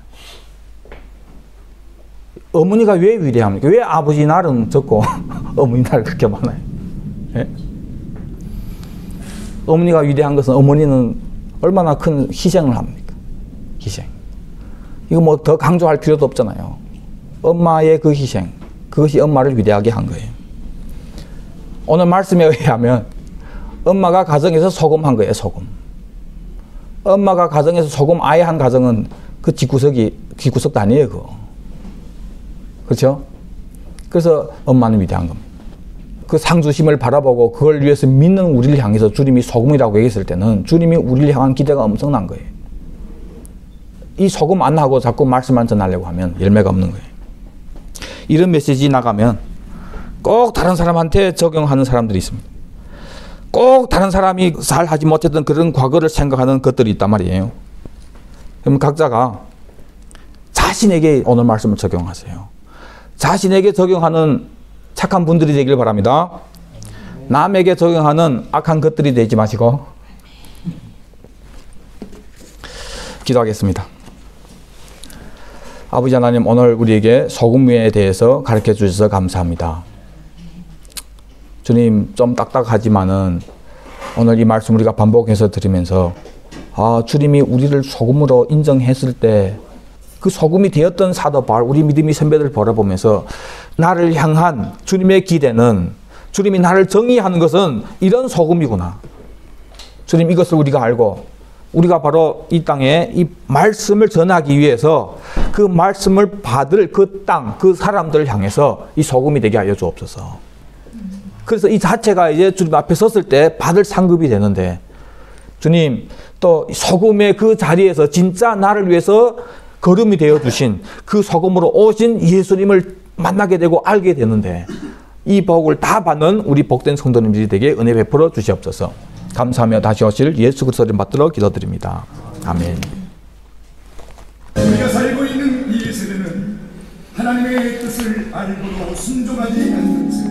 어머니가 왜 위대합니까? 왜 아버지 날은 적고 어머니 날 그렇게 많아요? 예? 어머니가 위대한 것은 어머니는 얼마나 큰 희생을 합니까? 희생. 이거 뭐 더 강조할 필요도 없잖아요. 엄마의 그 희생, 그것이 엄마를 위대하게 한 거예요. 오늘 말씀에 의하면 엄마가 가정에서 소금한 거예요, 소금. 엄마가 가정에서 소금 아예 한 가정은 그 뒷구석도 아니에요, 그거. 그렇죠? 그래서 엄마는 위대한 겁니다. 그 상주심을 바라보고 그걸 위해서 믿는 우리를 향해서 주님이 소금이라고 얘기했을 때는 주님이 우리를 향한 기대가 엄청난 거예요. 이 소금 안 하고 자꾸 말씀만 전하려고 하면 열매가 없는 거예요. 이런 메시지 나가면 꼭 다른 사람한테 적용하는 사람들이 있습니다. 꼭 다른 사람이 잘 하지 못했던 그런 과거를 생각하는 것들이 있단 말이에요. 그럼 각자가 자신에게 오늘 말씀을 적용하세요. 자신에게 적용하는 착한 분들이 되길 바랍니다. 남에게 적용하는 악한 것들이 되지 마시고. 기도하겠습니다. 아버지 하나님, 오늘 우리에게 소금에 대해서 가르쳐 주셔서 감사합니다. 주님, 좀 딱딱하지만은 오늘 이 말씀 우리가 반복해서 들으면서 주님이 우리를 소금으로 인정했을 때 그 소금이 되었던 사도 바울, 우리 믿음의 선배들 바라보면서 나를 향한 주님의 기대는, 주님이 나를 정의하는 것은 이런 소금이구나. 주님, 이것을 우리가 알고 우리가 바로 이 땅에 이 말씀을 전하기 위해서 그 말씀을 받을 그 땅, 그 사람들을 향해서 이 소금이 되게 하여 주옵소서. 그래서 이 자체가 이제 주님 앞에 섰을 때 받을 상급이 되는데, 주님, 또 소금의 그 자리에서 진짜 나를 위해서 거름이 되어 주신 그 소금으로 오신 예수님을 만나게 되고 알게 되는데, 이 복을 다 받는 우리 복된 성도님들이 되게 은혜 베풀어 주시옵소서. 감사하며 다시 오실 예수 그리스도를 받들어 기도드립니다. 아멘. 우리가 살고 있는 이 세대는 하나님의 뜻을 알고도 순종하지 않는 세대,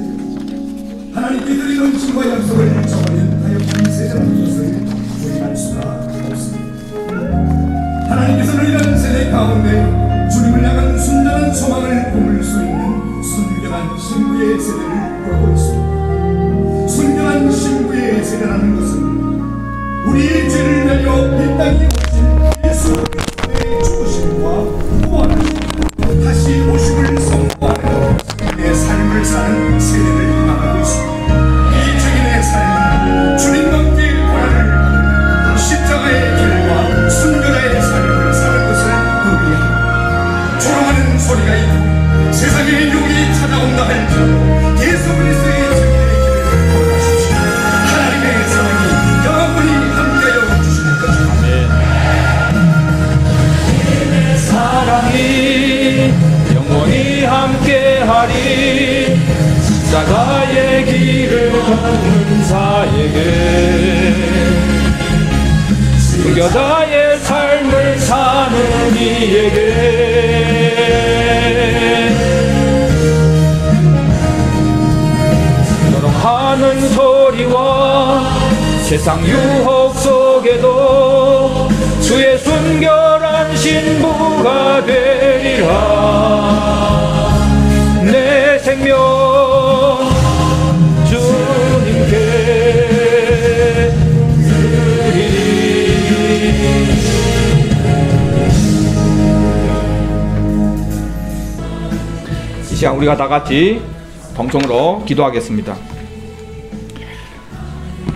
하나님께 드리는 신과 약속을 저버린 타협한 세대라는 것을 부인할 수가 없습니다. 하나님께서는 이런 세대 가운데 주님을 향한 순전한 소망을 품을 수 있는 순결한 신부의 세대를 보고 있습니다. 순결한 신부의 세대라는 것은 우리의 죄를 날려 이 땅에 오신 예수 그리스도의 죽으심과 부활하심, 다시 오심을 선포하는 내 삶을 사는 세대를 말하고 있습니다. 이 증인의 삶은 주님과 함께 고난을 받는 십자가의 길과 순결의 삶을 사는 것을 의미합니다. 조롱하는 소리가 있고 세상의 유혹이 찾아온다 할지라도 예수 그리스도의 증인의 길을 걸어가십시오. 하나님의 사랑이 영원히 함께하여 주시는 것입니다. 순교자의 삶을 사는 이에게 노력하는 소리와 세상 유혹 속에도 주의 순결한 신부가 되리라. 내 생명 주님께 드리리. 이 시간 우리가 다 같이 동성으로 기도하겠습니다.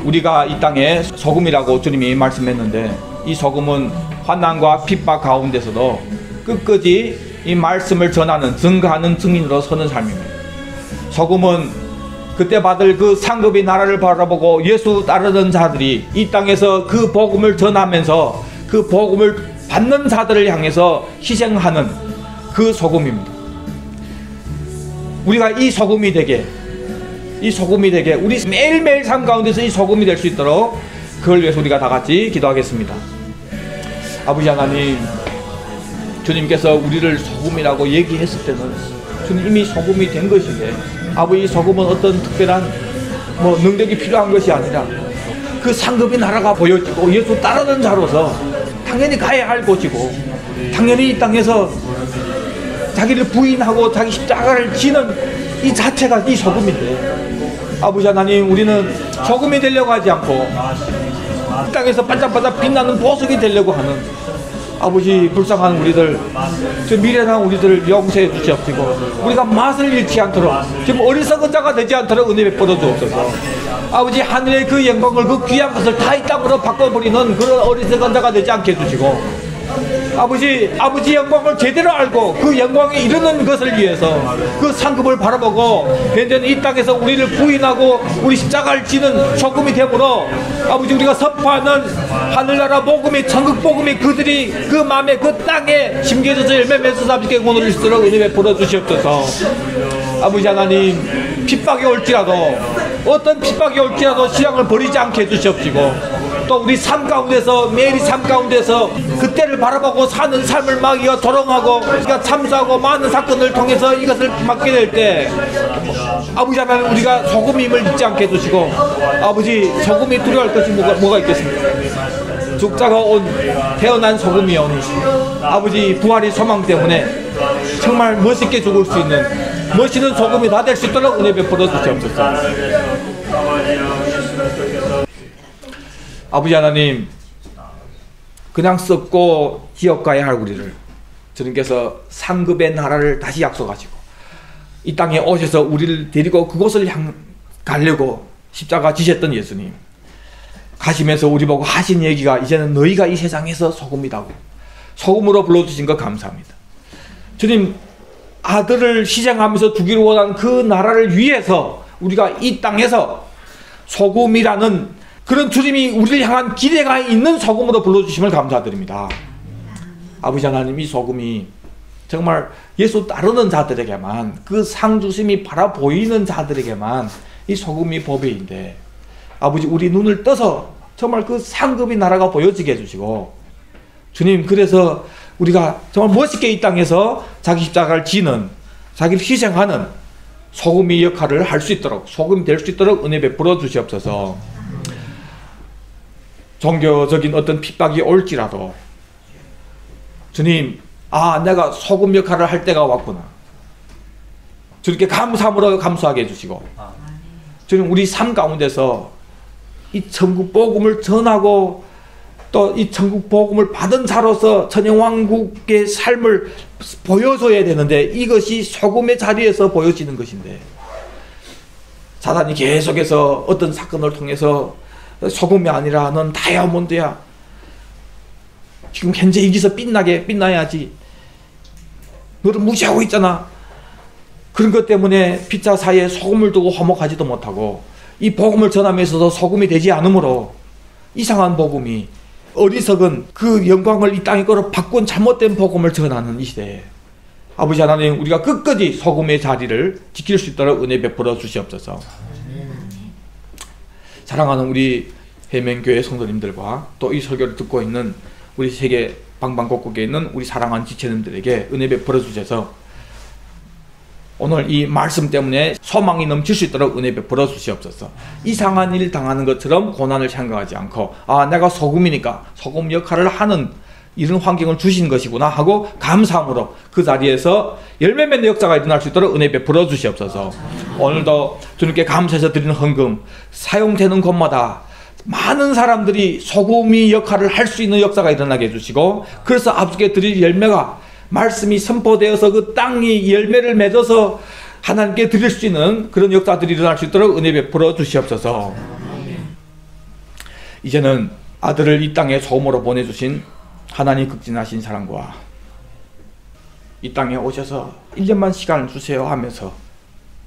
우리가 이 땅에 소금이라고 주님이 말씀했는데, 이 소금은 환난과 핍박 가운데서도 끝까지 이 말씀을 전하는, 증거하는 증인으로 서는 삶입니다. 소금은 그때 받을 그 상급의 나라를 바라보고 예수 따르는 자들이 이 땅에서 그 복음을 전하면서 그 복음을 받는 자들을 향해서 희생하는 그 소금입니다. 우리가 이 소금이 되게 우리 매일매일 삶 가운데서 이 소금이 될 수 있도록 그걸 위해서 우리가 다 같이 기도하겠습니다. 아버지 하나님, 주님께서 우리를 소금이라고 얘기했을 때는 주님 이미 소금이 된 것인데, 아버지, 이 소금은 어떤 특별한 능력이 필요한 것이 아니라 그 상급의 나라가 보여지고 예수 따르는 자로서 당연히 가야 할 곳이고, 당연히 이 땅에서 자기를 부인하고 자기 십자가를 지는 이 자체가 이 소금인데, 아버지 하나님, 우리는 소금이 되려고 하지 않고 이 땅에서 반짝반짝 빛나는 보석이 되려고 하는, 아버지, 불쌍한 우리들, 저 미련한 우리들을 용서해 주시옵시고, 우리가 맛을 잃지 않도록, 지금 어리석은 자가 되지 않도록 은혜 베풀어 주옵소서. 아버지, 하늘의 그 영광을, 그 귀한 것을 다 이 땅으로 바꿔버리는 그런 어리석은 자가 되지 않게 해주시고, 아버지 영광을 제대로 알고 그 영광에 이르는 것을 위해서 그 상급을 바라보고 현재는 이 땅에서 우리를 부인하고 우리 십자가를 지는 소금이 되므로, 아버지, 우리가 선포하는 하늘나라 복음이, 천국 복음이 그들이 그 마음에 그 땅에 심겨져서 열매 맺어서 아버지께 오늘 일수록 은혜 베풀어 주시옵소서. 아버지 하나님, 핍박이 올지라도, 어떤 핍박이 올지라도 신앙을 버리지 않게 해주시옵시고, 또 우리 삶 가운데서, 매일 삶 가운데서 그때를 바라보고 사는 삶을 막이어 조롱하고 우리가 참수하고 많은 사건을 통해서 이것을 맡게 될 때, 아버지 하나님, 우리가 소금임을 잊지 않게 해주시고, 아버지, 소금이 두려워할 것이 뭐가 있겠습니까? 죽자가 태어난 소금이 오니, 아버지, 부활의 소망 때문에 정말 멋있게 죽을 수 있는 멋있는 소금이 다 될 수 있도록 은혜 베풀어 주시옵소서. 아버지 하나님, 그냥 썩고 지옥 가야 할 우리를 주님께서 상급의 나라를 다시 약속하시고 이 땅에 오셔서 우리를 데리고 그곳을 가려고 십자가 지셨던 예수님, 가시면서 우리 보고 하신 얘기가, 이제는 너희가 이 세상에서 소금이라고, 소금으로 불러주신 것 감사합니다. 주님, 아들을 희생하면서 주기를 원한 그 나라를 위해서 우리가 이 땅에서 소금이라는 그런 주님이 우리를 향한 기대가 있는 소금으로 불러주심을 감사드립니다. 아버지 하나님, 이 소금이 정말 예수 따르는 자들에게만, 그 상주심이 바라 보이는 자들에게만 이 소금이 보배인데, 아버지, 우리 눈을 떠서 정말 그 상급의 나라가 보여지게 해주시고, 주님, 그래서 우리가 정말 멋있게 이 땅에서 자기 십자가를 지는, 자기를 희생하는 소금의 역할을 할 수 있도록, 소금이 될 수 있도록 은혜 베풀어 주시옵소서. 종교적인 어떤 핍박이 올지라도 주님, 내가 소금 역할을 할 때가 왔구나, 주님께 감사함으로 감수하게 해주시고, 주님, 우리 삶 가운데서 이 천국 복음을 전하고 또 이 천국 복음을 받은 자로서 천영왕국의 삶을 보여줘야 되는데, 이것이 소금의 자리에서 보여지는 것인데, 사단이 계속해서 어떤 사건을 통해서 소금이 아니라 넌 다이아몬드야, 지금 현재 여기서 빛나야지, 너를 무시하고 있잖아, 그런 것 때문에 피자 사이에 소금을 두고 화목하지도 못하고 이 복음을 전하면서도 소금이 되지 않으므로 이상한 복음이, 어리석은 그 영광을 이 땅에 걸어 바꾼 잘못된 복음을 전하는 이 시대에, 아버지 하나님, 우리가 끝까지 소금의 자리를 지킬 수 있도록 은혜 베풀어 주시옵소서. 사랑하는 우리 해명교회 성도님들과 또 이 설교를 듣고 있는 우리 세계 방방곡곡에 있는 우리 사랑하는 지체님들에게 은혜 베풀어 주셔서 오늘 이 말씀 때문에 소망이 넘칠 수 있도록 은혜 베풀어 주시옵소서. 이상한 일 당하는 것처럼 고난을 생각하지 않고 내가 소금이니까 소금 역할을 하는 이런 환경을 주신 것이구나 하고 감사함으로 그 자리에서 열매 맺는 역사가 일어날 수 있도록 은혜 베풀어 주시옵소서. 오늘도 주님께 감사해서 드리는 헌금 사용되는 곳마다 많은 사람들이 소금이 역할을 할 수 있는 역사가 일어나게 해주시고, 그래서 앞에 드릴 열매가 말씀이 선포되어서 그 땅이 열매를 맺어서 하나님께 드릴 수 있는 그런 역사들이 일어날 수 있도록 은혜 베풀어 주시옵소서. 이제는 아들을 이 땅에 소금으로 보내주신 하나님 극진하신 사랑과 이 땅에 오셔서 1년만 시간을 주세요 하면서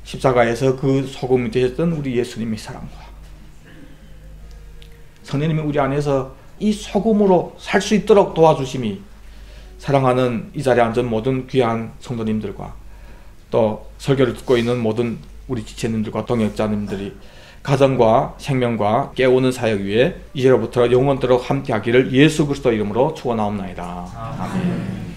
십자가에서 그 소금이 되셨던 우리 예수님의 사랑과 성령님이 우리 안에서 이 소금으로 살 수 있도록 도와주심이 사랑하는 이 자리에 앉은 모든 귀한 성도님들과 또 설교를 듣고 있는 모든 우리 지체님들과 동역자님들이 가정과 생명과 깨우는 사역 위에 이제로부터 영원토록 함께하기를 예수 그리스도 이름으로 축원하옵나이다. 아멘.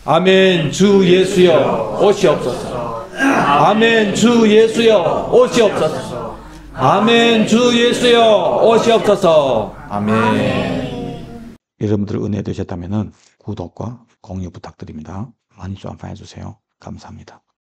아멘. 주 예수여 오시옵소서. 아멘. 주 예수여 오시옵소서. 아멘. 주 예수여 오시옵소서. 아멘. 여러분들 은혜 되셨다면 구독과 공유 부탁드립니다. 많이 좀 해주세요. 감사합니다.